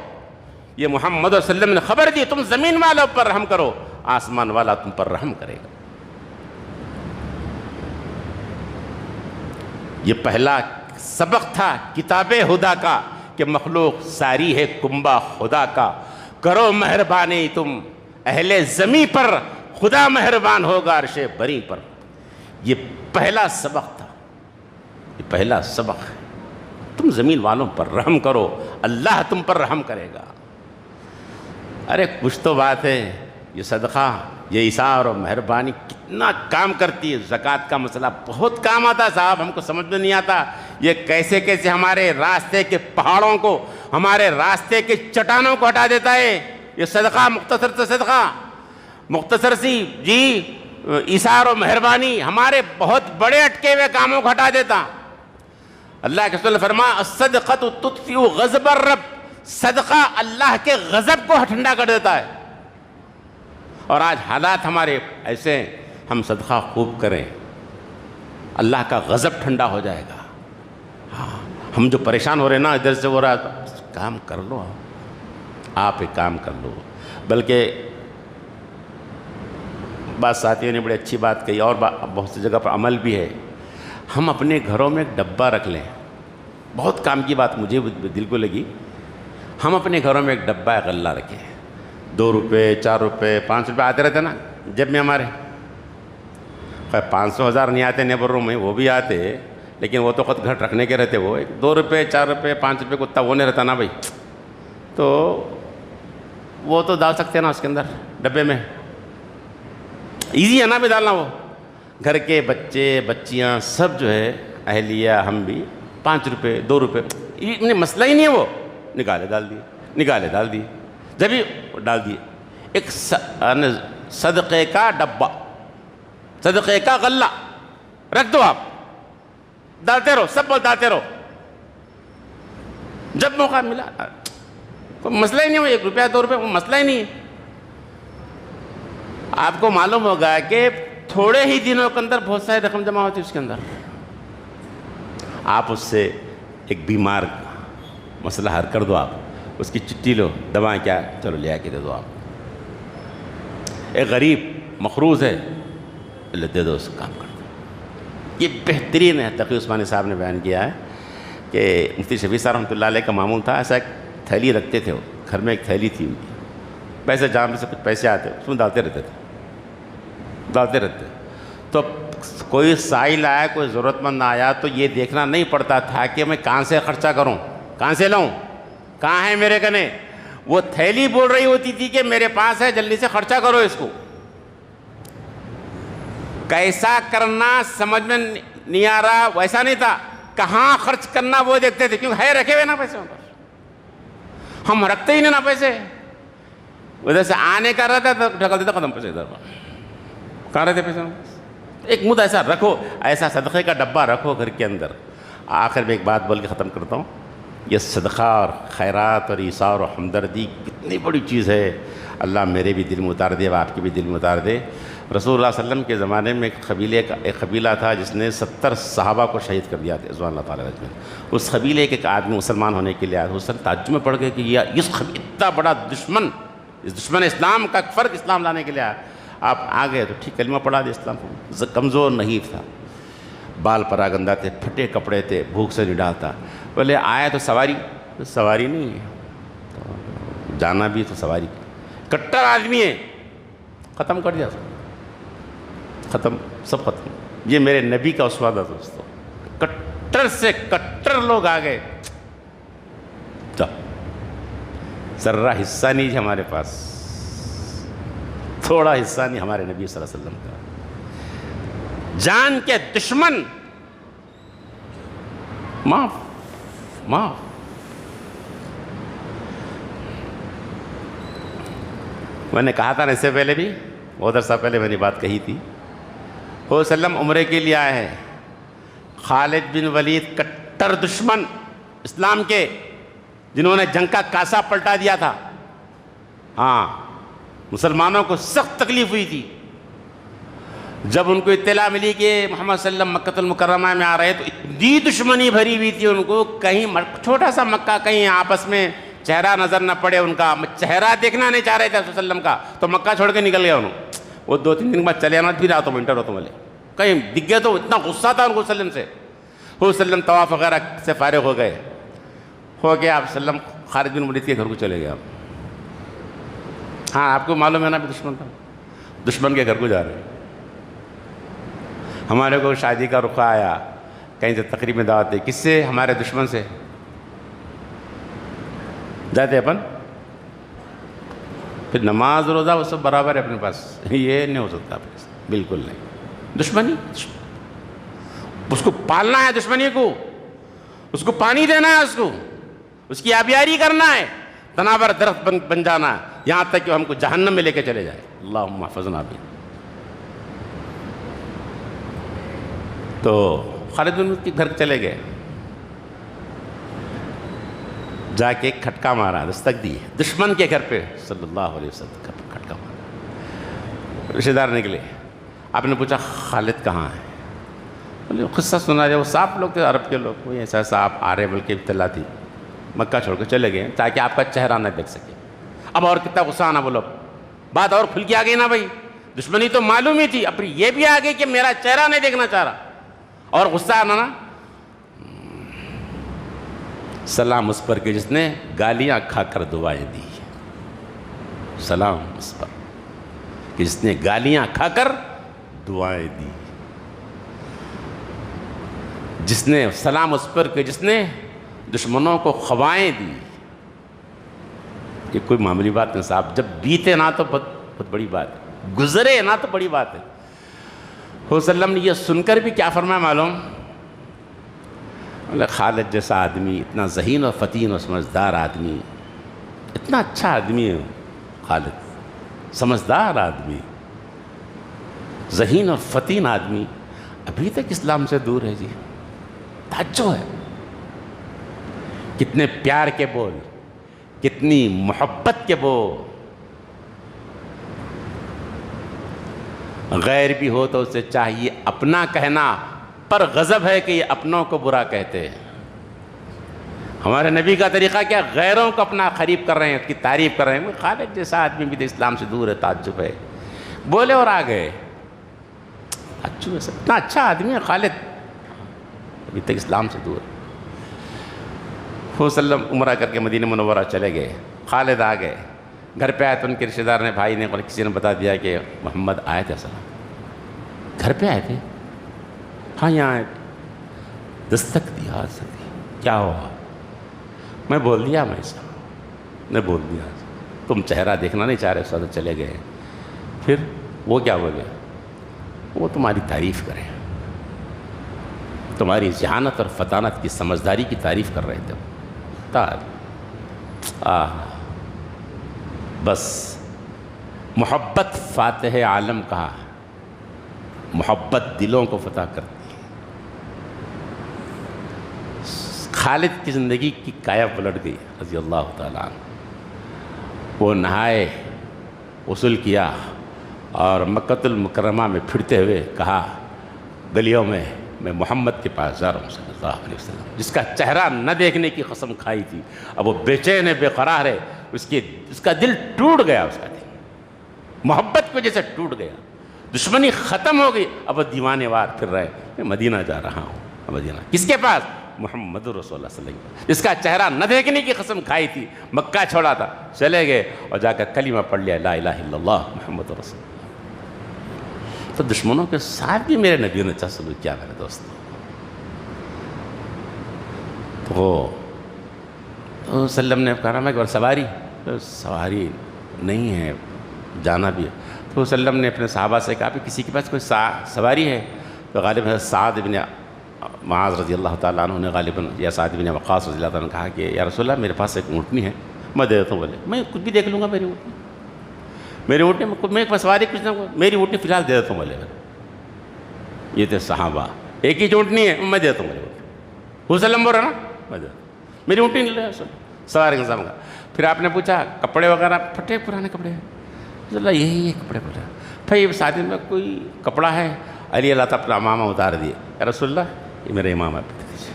یہ محمد صلی اللہ علیہ وسلم نے خبر دی، تم زمین والوں پر رحم کرو، آسمان والا تم پر رحم کرے گا۔ یہ پہلا سبق تھا کتاب خدا کا کہ مخلوق ساری ہے کنبہ خدا کا، کرو مہربانی تم اہل زمیں پر، خدا مہربان ہوگا عرش بری پر۔ یہ پہلا سبق تھا، یہ پہلا سبق ہے، تم زمین والوں پر رحم کرو، اللہ تم پر رحم کرے گا۔ ارے کچھ تو بات ہے، یہ صدقہ، یہ ایثار اور مہربانی کتنا کام کرتی ہے۔ زکوٰۃ کا مسئلہ بہت کام آتا ہے صاحب، ہم کو سمجھ میں نہیں آتا یہ کیسے کیسے ہمارے راستے کے پہاڑوں کو، ہمارے راستے کے چٹانوں کو ہٹا دیتا ہے یہ صدقہ، مختصر سے صدقہ، مختصر سی جی ایثار و مہربانی ہمارے بہت بڑے اٹکے ہوئے کاموں کو ہٹا دیتا۔ اللہ کے رسول نے فرمایا الصدقۃ تطفئ غضب الرب، صدقہ اللہ کے غضب کو ٹھنڈا کر دیتا ہے۔ اور آج حالات ہمارے ایسے ہیں، ہم صدقہ خوب کریں، اللہ کا غضب ٹھنڈا ہو جائے گا۔ ہاں ہم جو پریشان ہو رہے ہیں نا، ادھر سے ہو رہا ہے، کام کر لو، آپ ایک کام کر لو۔ بلکہ بعض ساتھیوں نے بڑی اچھی بات کہی، اور بہت سی جگہ پر عمل بھی ہے، ہم اپنے گھروں میں ایک ڈبہ رکھ لیں۔ بہت کام کی بات مجھے دل کو لگی، ہم اپنے گھروں میں ایک ڈبہ غلہ رکھیں، 2 روپے 4 روپے 5 روپے آتے رہتے نا جب میں ہمارے، 500 1000 نہیں آتے نیبر روم میں، وہ بھی آتے، لیکن وہ تو خود گھر رکھنے کے رہتے، وہ 2 روپے 4 روپے 5 روپے کو اتنا وہ نہیں رہتا نا بھائی، تو وہ تو ڈال سکتے ہیں نا اس کے اندر ڈبے میں، ایزی ہے نا بھی ڈالنا۔ وہ گھر کے بچے بچیاں سب جو ہے، اہلیہ ہم بھی 5 روپے 2 روپے، یہ مسئلہ ہی نہیں ہے، وہ نکالے ڈال دیے، نکالے ڈال دیے، جب ہی ڈال دیے۔ ایک صدقے کا ڈبہ، صدقے کا غلہ رکھ دو، آپ ڈالتے رہو، سب ڈالتے رہو، جب موقع ملا، کوئی مسئلہ ہی نہیں، وہ 1 روپیہ 2 روپے، وہ مسئلہ ہی نہیں ہے۔ آپ کو معلوم ہوگا کہ تھوڑے ہی دنوں کے اندر بہت ساری رقم جمع ہوتی ہے اس کے اندر۔ آپ اس سے ایک بیمار مسئلہ حل کر دو، آپ اس کی چٹھی لو، دوائیں کیا چلو لے آ کے دے دو، آپ ایک غریب مقروض ہے اللہ دے دو، اس کام کر دو۔ یہ بہترین ہے۔ تقی عثمانی صاحب نے بیان کیا ہے کہ مفتی شفیع صاحب رحمۃ اللہ علیہ کا معمول تھا، ایسا ایک تھیلی رکھتے تھے، وہ گھر میں ایک تھیلی تھی ان کی، پیسے جہاں سے کچھ پیسے آتے اس میں ڈالتے رہتے تھے، ڈالتے رہتے۔ تو کوئی سائل آیا، کوئی ضرورت مند آیا تو یہ دیکھنا نہیں پڑتا تھا کہ میں کہاں سے خرچہ کروں، کہاں سے لاؤں، کہاں ہے میرے کنے، وہ تھیلی بول رہی ہوتی تھی کہ میرے پاس ہے، جلدی سے خرچہ کرو اس کو۔ کیسا کرنا سمجھ میں نہیں آ رہا، ویسا نہیں تھا، کہاں خرچ کرنا وہ دیکھتے تھے، کیونکہ ہے رکھے ہوئے نا پیسے پر، ہم رکھتے ہی نہیں نا پیسے، ادھر سے آنے کا رہتا تو ڈھکل دیتا ختم پیسے، ادھر کہاں رہتے پیسے؟ ایک مدد ایسا رکھو، ایسا صدقے کا ڈبہ رکھو گھر کے اندر۔ آخر میں ایک بات بول کے ختم کرتا ہوں، یہ صدقہ اور خیرات اور ایثار اور ہمدردی کتنی بڑی چیز ہے، اللہ میرے بھی دل میں اتار دے، آپ کے بھی دل میں اتار دے۔ رسول اللہ صلی اللہ علیہ وسلم کے زمانے میں ایک قبیلہ تھا جس نے 70 صحابہ کو شہید کر دیا تھا، رضوان اللہ تعالیٰ علیہ۔ اس قبیلے کے ایک آدمی مسلمان ہونے کے لیے آیا، اس نے تعجب میں پڑ گئے کہ یہ اتنا بڑا دشمن، اس دشمن اسلام کا فرق اسلام لانے کے لیے آیا، آپ آ گئے تو ٹھیک کلمہ پڑھا دیا اسلام کو۔ کمزور نہیں تھا، بال پراگندہ تھے، پھٹے کپڑے تھے، بھوک سے نہیں ڈالتا، بولے آیا تو سواری نہیں ہے، تو جانا بھی تو سواری، کٹر آدمی ہے، ختم کر دیا، ختم، سب ختم۔ یہ میرے نبی کا اسوہ تھا دوستو، کٹر سے کٹر لوگ آ گئے، ذرہ حصہ نہیں ہمارے پاس، تھوڑا حصہ نہیں ہمارے نبی صلی اللہ علیہ وسلم کا۔ جان کے دشمن معاف۔ میں نے کہا تھا نا اس سے پہلے بھی، بہت عرصہ پہلے میں نے بات کہی تھی، وہ وسلم عمرے کے لیے آئے ہیں، خالد بن ولید کٹر دشمن اسلام کے، جنہوں نے جنگ کا کاسا پلٹا دیا تھا، ہاں مسلمانوں کو سخت تکلیف ہوئی تھی، جب ان کو اطلاع ملی کہ محمد صلی اللہ علیہ وسلم مکہ المکرمہ میں آ رہے تو اتنی دشمنی بھری ہوئی تھی ان کو، کہیں چھوٹا سا مکہ کہیں آپس میں چہرہ نظر نہ پڑے ان کا، چہرہ دیکھنا نہیں چاہ رہے تھے صلی اللہ علیہ وسلم کا، تو مکہ چھوڑ کے نکل گیا انہوں. وہ 2-3 دن بعد چلے آنا، پھر آتا ونٹر ہوتا بولے کہیں دکھ گئے تو اتنا غصہ تھا ان کو وسلم سے. وہ وسلم طواف وغیرہ سے فارغ ہو گئے، ہو گیا آپ وسلم خالد بن ولید کے گھر کو چلے گئے. آپ ہاں آپ کو معلوم ہے نا دشمن تھا، دشمن کے گھر کو جا رہے ہیں. ہمارے کو شادی کا رخ آیا، کہیں سے تقریب میں دعوت دی، کس سے؟ ہمارے دشمن سے. جاتے اپن پھر نماز روزہ وہ سب برابر ہے اپنے پاس، یہ نہیں ہو سکتا اپنے سے، بالکل نہیں. دشمنی اس کو پالنا ہے، دشمنی کو اس کو پانی دینا ہے، اس کی آبیاری کرنا ہے، تناور درخت بن جانا ہے، یہاں تک کہ ہم کو جہنم میں لے کے چلے جائے. اللہم احفظنا بھی. تو خالد بن ولید کے گھر چلے گئے، جا کے ایک کھٹکا مارا، دستک دی دشمن کے گھر پہ صلی اللہ علیہ وسلم، کھٹکا مارا. رشتہ دار نکلے، آپ نے پوچھا خالد کہاں ہے؟ بولے قصہ سنا دیا، وہ صاف لوگ تھے، عرب کے لوگ، کوئی ایسا ایسا آپ آ رہے بلکہ اطلاع تھی، مکہ چھوڑ کے چلے گئے تاکہ آپ کا چہرہ نہ دیکھ سکے. اب اور کتنا غصہ آنا، بولو بات اور کھل کے آ گئی نا بھائی، دشمنی تو معلوم ہی تھی، اب یہ بھی آ گئی کہ میرا چہرہ نہیں دیکھنا چاہ رہا، اور غصہ آنا نا. سلام اس پر کہ جس نے گالیاں کھا کر دعائیں دی، سلام اس پر کہ جس نے گالیاں کھا کر دعائیں دی، جس نے سلام اس پر کہ جس نے دشمنوں کو خوائیں دی. یہ کوئی معمولی بات نہیں صاحب، جب بیتے نا تو بہت بڑی بات ہے، گزرے نا تو بڑی بات ہے. حضور صلی اللہ علیہ وسلم نے یہ سن کر بھی کیا فرمایا معلوم؟ خالد جیسا آدمی، اتنا ذہین اور فتین اور سمجھدار آدمی، اتنا اچھا آدمی ہے خالد، سمجھدار آدمی، ذہین اور فتین آدمی، ابھی تک اسلام سے دور ہے. جی تعجب ہے، کتنے پیار کے بول، کتنی محبت کے بول. غیر بھی ہو تو اسے چاہیے اپنا کہنا، پر غضب ہے کہ یہ اپنوں کو برا کہتے ہیں. ہمارے نبی کا طریقہ کیا؟ غیروں کو اپنا قریب کر رہے ہیں، اس کی تعریف کر رہے ہیں. خالد جیسا آدمی بھی تو اسلام سے دور ہے، تعجب ہے. بولے اور آ گئے، اتنا اچھا آدمی ہے خالد، ابھی تک اسلام سے دور. حضور صلی اللہ علیہ وسلم عمرہ کر کے مدینہ منورہ چلے گئے، خالد آ گئے. گھر پہ آئے تو ان کے رشتہ دار نے، بھائی نے، کسی نے بتا دیا کہ محمد آئے تھے. اصل گھر پہ آئے تھے؟ ہاں یہاں آئے. دستک دیا، کیا ہوا؟ میں بول دیا، میں بول دیا تم چہرہ دیکھنا نہیں چاہ رہے، سو چلے گئے. پھر وہ کیا بولے؟ وہ تمہاری تعریف کریں، تمہاری ذہانت اور فطانت کی، سمجھداری کی تعریف کر رہے تھے. بس محبت فاتح عالم کہا، محبت دلوں کو فتح کرتی ہے. خالد کی زندگی کی کایا پلٹ گئی رضی اللہ تعالیٰ عنہ. وہ نہائے، غسل کیا، اور مکہ المکرمہ میں پھرتے ہوئے کہا گلیوں میں محمد کے پاس جا رہا ہوں صلی اللہ علیہ وسلم، جس کا چہرہ نہ دیکھنے کی قسم کھائی تھی. اب وہ بے چین ہے، بے قرار ہے، اس کا دل ٹوٹ گیا، اس کا دل محبت کی وجہ سے ٹوٹ گیا. دشمنی ختم ہو گئی، اب وہ دیوانے وار پھر رہے، میں مدینہ جا رہا ہوں. مدینہ کس کے پاس؟ محمد رسول اللہ صلی اللہ علیہ وسلم، جس کا چہرہ نہ دیکھنے کی قسم کھائی تھی. مکہ چھوڑا تھا، چلے گئے اور جا کر کلمہ پڑھ لیا، لا الہ الا اللہ محمد رسول اللہ. تو دشمنوں کے ساتھ بھی میرے نبی نے اچھا سلوک کیا میرے دوستوں. تو صلی اللہ علیہ وسلم نے کہا میں کہ سواری نہیں ہے، جانا بھی ہے. تو صلی اللہ علیہ وسلم نے اپنے صحابہ سے کہا کہ کسی کے پاس کوئی سواری ہے؟ تو غالباً سعد بن معاذ رضی اللہ تعالیٰ عنہ نے غالباً، یا سعد بن وقاص رضی اللہ تعالیٰ عنہ نے کہا کہ یا رسول اللہ میرے پاس ایک اونٹنی ہے، میں دے دیتا ہوں. بولے میں کچھ بھی دیکھ لوں گا، میری اونٹنی میں سواری کچھ نہ، میری اونٹنی فی الحال دے دیتا ہوں. بولے یہ تھے صحابہ، ایک ہی اونٹنی ہے، میں دے دیتا ہوں. حضور صلی اللہ علیہ وسلم بول رہا نا، میں دے دیتا ہوں، میری اونٹنی نہیں لے سواری کا نظام کا. پھر آپ نے پوچھا کپڑے وغیرہ؟ پھٹے پرانے کپڑے ہیں. اللہ یہی ہے کپڑے پھٹے. بھائی ساتھ میں کوئی کپڑا ہے؟ علی اللہ تعالیٰ اپنا امامہ اتار دیے، یا رسول اللہ یہ میرے امامہ پہ دیجیے۔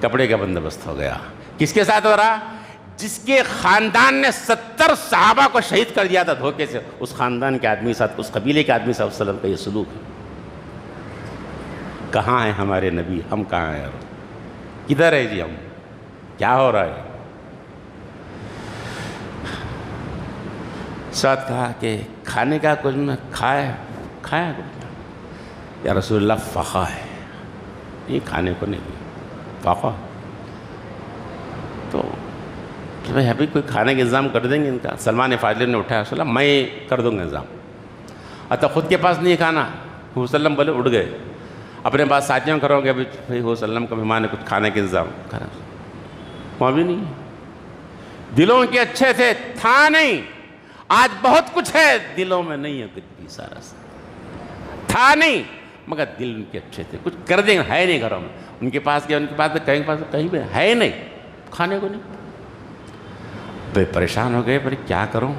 کپڑے کا بندوبست ہو گیا۔ کس کے ساتھ ہو رہا؟ جس کے خاندان نے 70 صحابہ کو شہید کر دیا تھا دھوکے سے، اس خاندان کے آدمی ساتھ، اس قبیلے کے آدمی صلی اللہ علیہ وسلم کا یہ سلوک ہے۔ کہاں ہیں ہمارے نبی؟ ہم کہاں ہیں؟ کدھر ہے جی ہم؟ کیا ہو رہا ہے؟ ساتھ کہا کہ کھانے کا کچھ نہ کھایا کچھ، یا رسول اللہ فاقہ ہے، یہ کھانے کو نہیں فاقہ، تو بھائی ابھی کوئی کھانے کا انتظام کر دیں گے ان کا؟ سلمان فاضل نے اٹھایا، رسول اللہ میں کر دوں گا انتظام، اچھا خود کے پاس نہیں کھانا، وسلم بولے اٹھ گئے، اپنے پاس ساتھیوں کرو گے، بھائی وسلم کا مہمان ہے کچھ کھانے کا انتظام کرا، وہاں بھی نہیں، دلوں کے اچھے تھے، تھا نہیں، آج بہت کچھ ہے دلوں میں نہیں ہے کچھ بھی، سارا سا تھا نہیں مگر دل ان کے اچھے تھے، کچھ کر دیں گے، ہے نہیں گھروں میں، ان کے پاس گیا، ان کے پاس کہیں بھی ہے نہیں، کھانے کو نہیں، بے پریشان ہو گئے، پر کیا کروں؟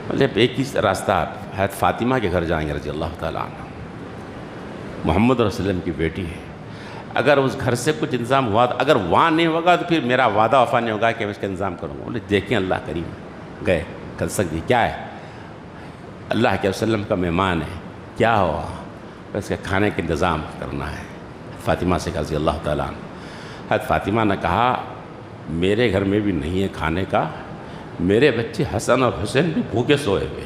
بولے ایک ہی راستہ، حضرت فاطمہ کے گھر جائیں گے رضی اللہ تعالیٰ عنہ، محمد رسول اللہ علیہ وسلم کی بیٹی ہے، اگر اس گھر سے کچھ انتظام ہوا تو اگر وہاں نہیں ہوگا تو پھر میرا وعدہ وفا نہیں ہوگا کہ میں اس کا انتظام کروں گا۔ بولے دیکھیں اللہ کریم، گئے، کر سکتی کیا ہے؟ اللہ کے وسلم کا مہمان ہے، کیا ہوا؟ اس کے کھانے کا انتظام کرنا ہے۔ فاطمہ سے رضی اللہ تعالیٰ عنہ، حضرت فاطمہ نے کہا میرے گھر میں بھی نہیں ہے کھانے کا، میرے بچے حسن اور حسین بھی بھوکے سوئے ہوئے،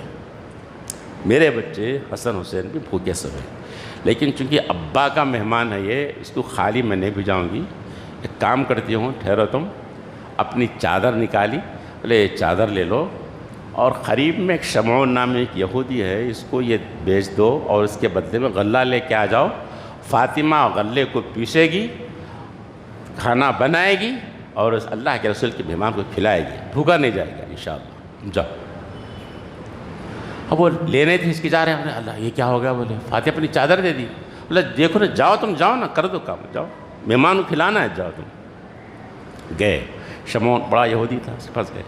میرے بچے حسن حسین بھی بھوکے سوئے، لیکن چونکہ ابا کا مہمان ہے یہ، اس کو خالی میں نہیں بھیجاؤں گی، ایک کام کرتی ہوں، ٹھہرو تم، اپنی چادر نکالی، بولے یہ چادر لے لو، اور قریب میں ایک شمعون نام ایک یہودی ہے، اس کو یہ بیچ دو، اور اس کے بدلے میں غلہ لے کے آ جاؤ، فاطمہ غلے کو پیسے گی، کھانا بنائے گی، اور اس اللہ کے رسول کے مہمان کو کھلائے گی، بھوکا نہیں جائے گا انشاءاللہ، جاؤ۔ اب وہ لینے تھے اس کی جا رہے ہیں، اللہ یہ کیا ہو گیا؟ بولے فاطمہ اپنی چادر دے دی، بولے دیکھو نا، جاؤ تم، جاؤ نا، کر دو کام، جاؤ، مہمان کو کھلانا ہے، جاؤ تم۔ گئے، شمعون بڑا یہودی تھا، اس کے پاس گئے،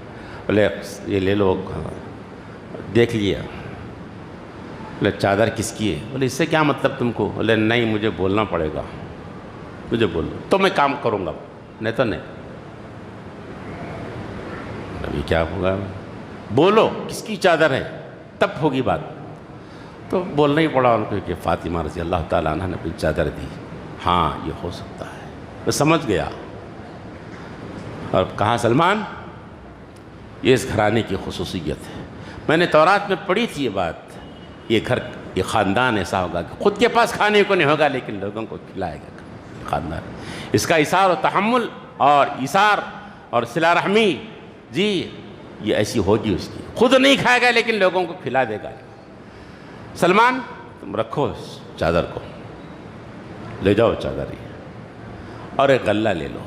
بولے یہ لے لو، دیکھ لیا، بولے چادر کس کی ہے؟ بولے اس سے کیا مطلب تم کو؟ بولے نہیں مجھے بولنا پڑے گا، مجھے بولنا تو میں کام کروں گا، نہیں تو نہیں۔ ابھی کیا ہوگا؟ بولو کس کی چادر ہے، تب ہوگی بات۔ تو بولنا ہی پڑا ان کو کہ فاطمہ رضی اللہ تعالیٰ عنہ نے اپنی چادر دی۔ ہاں یہ ہو سکتا ہے، وہ سمجھ گیا، اور کہا سلمان یہ اس گھرانے کی خصوصیت ہے، میں نے تورات میں پڑھی تھی یہ بات، یہ گھر، یہ خاندان ایسا ہوگا کہ خود کے پاس کھانے کو نہیں ہوگا لیکن لوگوں کو کھلائے گا خاندان، اس کا ایثار و تحمل اور ایثار اور صلہ رحمی، جی یہ ایسی ہوگی، اس کی خود نہیں کھائے گا لیکن لوگوں کو کھلا دے گا۔ سلمان تم رکھو اس چادر کو، لے جاؤ چادر یہ، اور ایک غلہ لے لو،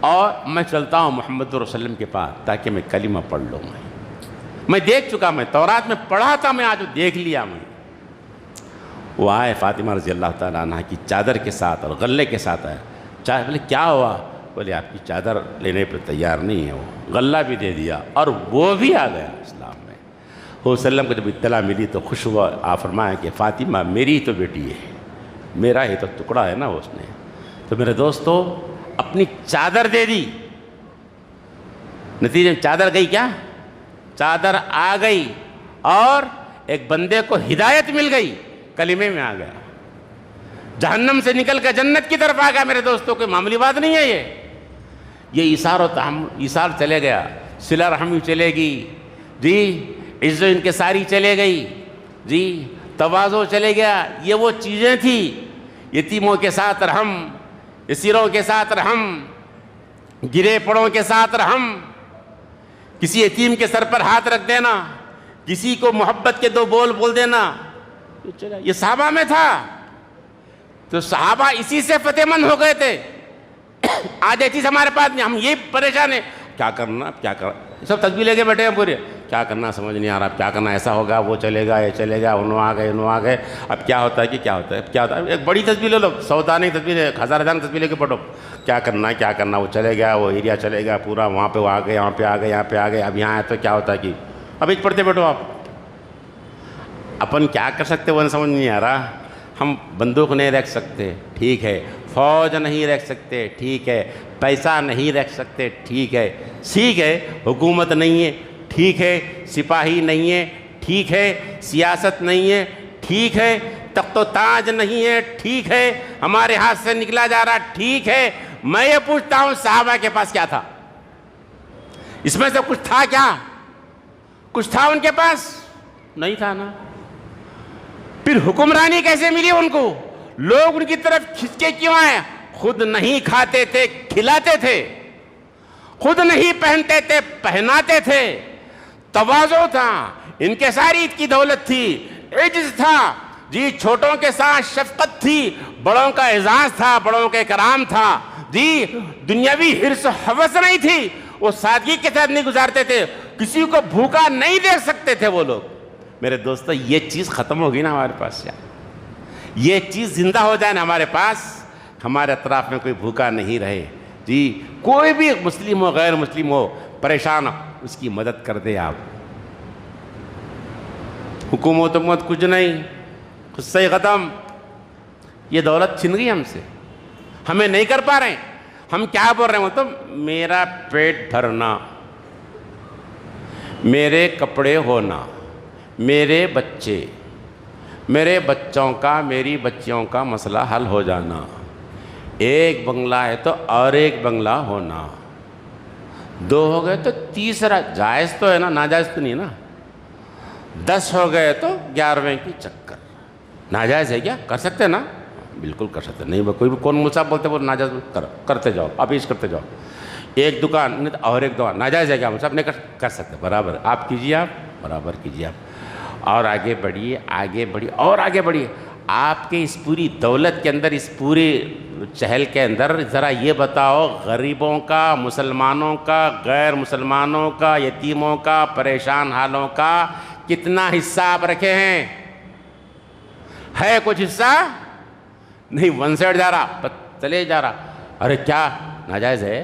اور میں چلتا ہوں محمد رسول اللہ علیہ وسلم کے پاس تاکہ میں کلمہ پڑھ لوں۔ میں دیکھ چکا، میں تورات میں پڑھا تھا، میں آج دیکھ لیا۔ میں وہ آئے، فاطمہ رضی اللہ تعالیٰ عنہ کی چادر کے ساتھ اور غلے کے ساتھ آئے۔ بولے کیا ہوا؟ بولے آپ کی چادر لینے پہ تیار نہیں ہے، وہ غلہ بھی دے دیا اور وہ بھی آ گیا اسلام میں۔ وسلم کو جب اطلاع ملی تو خوش ہوا، آپ فرمایا کہ فاطمہ میری ہی تو بیٹی ہے، میرا ہی تو ٹکڑا ہے نا اس نے۔ تو میرے دوستو اپنی چادر دے دی، نتیجے میں چادر گئی کیا؟ چادر آ گئی، اور ایک بندے کو ہدایت مل گئی، کلمے میں آ گیا، جہنم سے نکل کر جنت کی طرف آ گیا۔ میرے دوستوں کوئی معمولی بات نہیں ہے یہ ایثار و تحمل، ایثار چلے گیا، صلہ رحمی چلے گی، جی عزت و انکساری چلے گئی، جی تواضع چلے گیا۔ یہ وہ چیزیں تھیں، یتیموں کے ساتھ رحم، اسیروں کے ساتھ رحم، گرے پڑوں کے ساتھ رحم، کسی یتیم کے سر پر ہاتھ رکھ دینا، کسی کو محبت کے دو بول دینا، یہ صحابہ میں تھا۔ تو صحابہ اسی سے فتح مند ہو گئے تھے۔ آج یہ چیز ہمارے پاس نہیں، ہم یہ پریشان ہیں، کیا کرنا، کیا کرنا، سب تصویر لے کے بیٹھے ہیں پورے، کیا کرنا سمجھ نہیں آ رہا، کیا کرنا، ایسا ہوگا، وہ چلے گا، یہ چلے گا، انہوں آ گئے، اب کیا ہوتا ہے کہ کیا ہوتا ہے، کیا ہوتا ہے۔ ایک بڑی تصویر لے لو، 100 دانے تصویر ہے، 1000 دانے تصویر لے کے پڑھو، کیا کرنا، وہ چلے گیا، وہ ایریا چلے گا پورا، وہاں پہ وہ آ گئے، یہاں پہ آ گئے، اب یہاں ہے تو کیا ہوتا ہے کہ اب پڑھتے بیٹھو آپ، اپن کیا کر سکتے وہ سمجھ نہیں آ رہا. ہم بندوق نہیں رکھ سکتے, ٹھیک ہے, فوج نہیں رکھ سکتے, ٹھیک ہے, پیسہ نہیں رکھ سکتے, ٹھیک ہے, حکومت نہیں ہے, ٹھیک ہے, سپاہی نہیں ہے, ٹھیک ہے, سیاست نہیں ہے, ٹھیک ہے, تخت و تاج نہیں ہے, ٹھیک ہے, ہمارے ہاتھ سے نکلا جا رہا, ٹھیک ہے. میں یہ پوچھتا ہوں صحابہ کے پاس کیا تھا؟ اس میں سے کچھ تھا کیا؟ کچھ تھا ان کے پاس؟ نہیں تھا نا. پھر حکمرانی کیسے ملی ان کو؟ لوگ ان کی طرف کھنچ کے کیوں آئے؟ خود نہیں کھاتے تھے, کھلاتے تھے. خود نہیں پہنتے تھے, پہناتے تھے. تواضع تھا ان کے, ساری کی دولت تھی, عجز تھا جی, چھوٹوں کے ساتھ شفقت تھی, بڑوں کا اعزاز تھا, بڑوں کے کرام تھا جی, دنیاوی حرص و ہوس نہیں تھی. وہ سادگی کے ساتھ نہیں گزارتے تھے, کسی کو بھوکا نہیں دیکھ سکتے تھے وہ لوگ. میرے دوستو, یہ چیز ختم ہوگی نا ہمارے پاس, یہ چیز زندہ ہو جائے نا ہمارے پاس, ہمارے اطراف میں کوئی بھوکا نہیں رہے جی. کوئی بھی مسلم ہو غیر مسلم ہو پریشان ہو, اس کی مدد کر دے آپ. حکومت کچھ نہیں, خود سے ہی ختم. یہ دولت چھن گئی ہم سے, ہمیں نہیں کر پا رہے ہیں. ہم کیا بول رہے ہیں؟ تو میرا پیٹ بھرنا, میرے کپڑے ہونا, میرے بچے, میرے بچوں کا, میری بچیوں کا مسئلہ حل ہو جانا. ایک بنگلہ ہے تو اور ایک بنگلہ ہونا, 2 ہو گئے تو تیسرا. جائز تو ہے نا, ناجائز تو نہیں نا. 10 ہو گئے تو 11ویں کی چکر. ناجائز ہے کیا؟ کر سکتے ہیں نا, بالکل کر سکتے. نہیں کوئی بھی کون ملصاحب بولتے وہ ناجائز کرتے جاؤ, آپ ایش کرتے جاؤ. ایک دکان اور ایک دکان ناجائز ہے کیا؟ ملصاحب نہیں کر سکتے, برابر آپ کیجیے, آپ برابر کیجیے آپ. اور آگے بڑھیے, آگے بڑھیے, اور آگے بڑھیے. آپ کے اس پوری دولت کے اندر, اس پورے چہل کے اندر ذرا یہ بتاؤ, غریبوں کا, مسلمانوں کا, غیر مسلمانوں کا, یتیموں کا, پریشان حالوں کا کتنا حصہ آپ رکھے ہیں؟ ہے کچھ حصہ؟ نہیں, 1 سائڈ جا رہا, چلے جا رہا. ارے کیا ناجائز ہے؟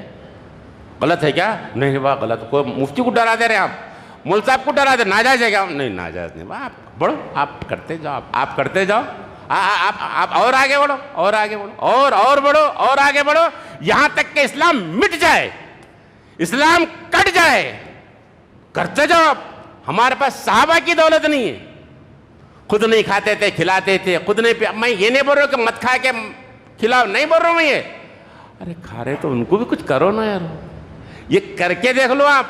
غلط ہے کیا؟ نہیں واہ غلط. کوئی مفتی کو ڈرا دے رہے ہیں آپ, مول صاحب کو ڈرا دے, ناجائز ہے کیا؟ نہیں ناجائز نہیں. آپ بڑھو, آپ کرتے جاؤ, آپ کرتے جاؤ, آپ اور آگے بڑھو, اور آگے بڑھو, اور بڑھو, اور آگے بڑھو, یہاں تک کہ اسلام مٹ جائے, اسلام کٹ جائے. کرتے جاؤ آپ. ہمارے پاس صحابہ کی دولت نہیں ہے, خود نہیں کھاتے تھے, کھلاتے تھے, خود نہیں. میں یہ نہیں بول رہا ہوں کہ مت کھا کے کھلاؤ, نہیں بول رہا ہوں میں یہ. ارے کھا رہے تو ان کو بھی کچھ کرو نا یار. یہ کر کے دیکھ لو آپ,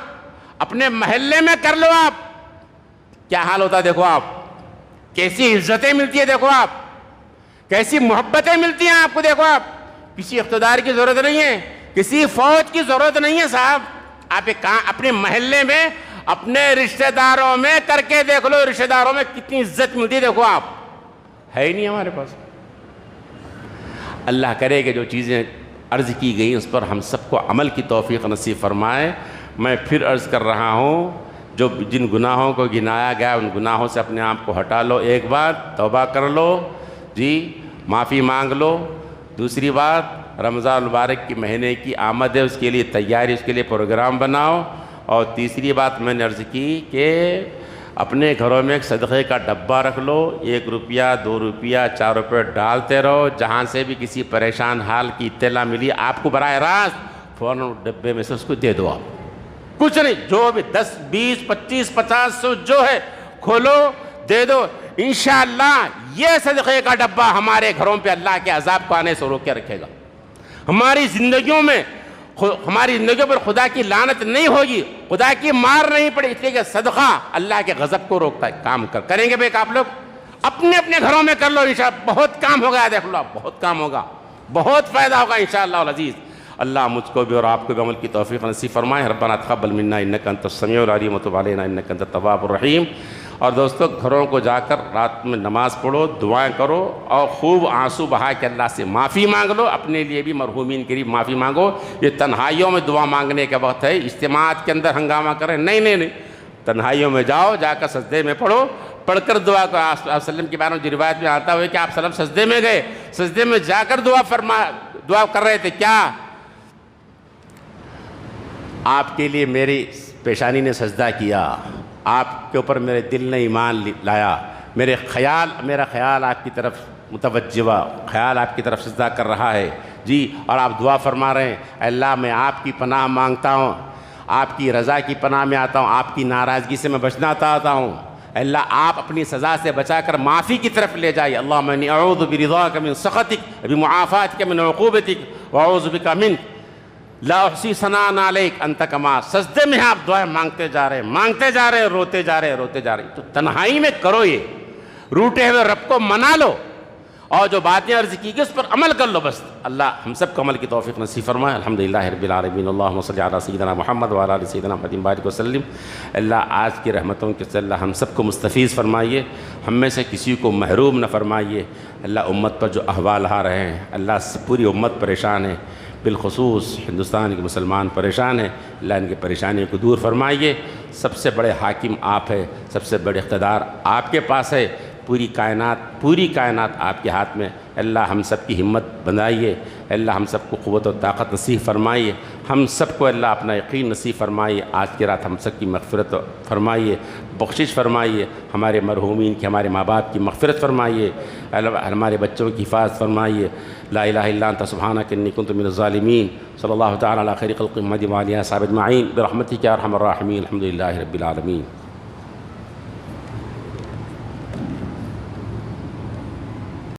اپنے محلے میں کر لو آپ, کیا حال ہوتا ہے دیکھو آپ. کیسی عزتیں ملتی ہیں دیکھو آپ, کیسی محبتیں ملتی ہیں آپ کو دیکھو آپ. کسی اقتدار کی ضرورت نہیں ہے, کسی فوج کی ضرورت نہیں ہے صاحب. آپ ایک کام اپنے محلے میں, اپنے رشتہ داروں میں کر کے دیکھ لو, رشتہ داروں میں کتنی عزت ملتی ہے دیکھو آپ. ہے ہی نہیں ہمارے پاس. اللہ کرے کہ جو چیزیں عرض کی گئی اس پر ہم سب کو عمل کی توفیق نصیب فرمائے. میں پھر عرض کر رہا ہوں, جو جن گناہوں کو گنایا گیا ان گناہوں سے اپنے آپ کو ہٹا لو. ایک بات توبہ کر لو جی, معافی مانگ لو. دوسری بات رمضان المبارک کی مہینے کی آمد ہے, اس کے لیے تیاری, اس کے لیے پروگرام بناؤ. اور تیسری بات میں نے عرض کی کہ اپنے گھروں میں ایک صدقے کا ڈبہ رکھ لو. 1 روپیہ 2 روپیہ 4 روپے ڈالتے رہو. جہاں سے بھی کسی پریشان حال کی اطلاع ملی آپ کو براہ راست فوراً ڈبے میں سے اس کو دے دو. آپ کچھ نہیں, جو بھی 10 20 25 50 100 جو ہے کھولو دے دو. انشاءاللہ یہ صدقے کا ڈبہ ہمارے گھروں پہ اللہ کے عذاب کو آنے سے روک کے رکھے گا. ہماری زندگیوں پر خدا کی لعنت نہیں ہوگی, خدا کی مار نہیں پڑے, اس لیے کہ صدقہ اللہ کے غضب کو روکتا ہے. کام کریں گے بھائی آپ لوگ اپنے اپنے گھروں میں کر لو انشاءاللہ. بہت کام ہوگا, دیکھ لو بہت کام ہوگا, بہت فائدہ ہوگا انشاءاللہ العزیز. اللہ مجھ کو بھی اور آپ کو بھی عمل کی توفیق نصیب فرمائے. ربنا تقبل منا انک انت السمیع العلیم وتب علینا انک انت التواب الرحیم. اور دوستو گھروں کو جا کر رات میں نماز پڑھو, دعائیں کرو اور خوب آنسو بہا کے اللہ سے معافی مانگ لو. اپنے لیے بھی مرحومین کے لیے معافی مانگو. یہ تنہائیوں میں دعا مانگنے کا وقت ہے, اجتماعات کے اندر ہنگامہ کریں نہیں. تنہائیوں میں جاؤ, جا کر سجدے میں پڑھو, پڑھ کر دعا کو. آپ صلی اللہ علیہ وسلم کے بارے میں روایت میں آتا ہوئے کہ آپ صلی اللہ علیہ وسلم سجدے میں گئے, سجدے میں جا کر دعا کر رہے تھے. کیا آپ کے لیے میری پیشانی نے سجدہ کیا, آپ کے اوپر میرے دل نے ایمان لایا, میرا خیال آپ کی طرف متوجہ ہوا، خیال آپ کی طرف سجدہ کر رہا ہے جی، اور آپ دعا فرما رہے ہیں اے اللہ میں آپ کی پناہ مانگتا ہوں، آپ کی رضا کی پناہ میں آتا ہوں، آپ کی ناراضگی سے میں بچنا چاہتا ہوں، اے اللہ آپ اپنی سزا سے بچا کر معافی کی طرف لے جائیے۔ اللہم انی اعوذ برضاک من سخطک بمعافاتک من عقوبتک واعوذ بک منک لا احصی ثناء علیک انت کما۔ سجدے میں آپ دعائیں مانگتے جا رہے ہیں، روتے جا رہے ہیں، تو تنہائی میں کرو، یہ روٹے ہوئے رب کو منا لو، اور جو باتیں عرض کی گئی اس پر عمل کر لو، بس اللہ ہم سب کو عمل کی توفیق نصیب فرمائے۔ الحمدللہ رب العالمین، اللہم صلی علی سیدنا محمد وعلی آل سیدنا محمد بارک وسلم۔ اللہ آج کی رحمتوں کے سے اللہ ہم سب کو مستفیض فرمائیے، ہم میں سے کسی کو محروم نہ فرمائیے۔ اللہ امت پر جو احوال آ رہے ہیں، اللہ پوری امت پریشان ہے، بالخصوص ہندوستان کے مسلمان پریشان ہیں، اللہ ان کی پریشانیوں کو دور فرمائیے۔ سب سے بڑے حاکم آپ ہے، سب سے بڑے اقتدار آپ کے پاس ہے، پوری کائنات آپ کے ہاتھ میں۔ اللہ ہم سب کی ہمت بندھائیے، اللہ ہم سب کو قوت و طاقت نصیب فرمائیے، ہم سب کو اللہ اپنا یقین نصیب فرمائیے۔ آج کی رات ہم سب کی مغفرت فرمائیے، بخشش فرمائیے، ہمارے مرحومین کی، ہمارے ماں باپ کی مغفرت فرمائیے، ہمارے بچوں کی حفاظت فرمائیے۔ لا الہ الا انت سبحانک انی کنت من الظالمین۔ صلی اللہ تعالی علی خیر خلق محمد وعلی آلہ وصحبہ اجمعین برحمتک یا ارحم الراحمین۔ الحمدللہ رب العالمین۔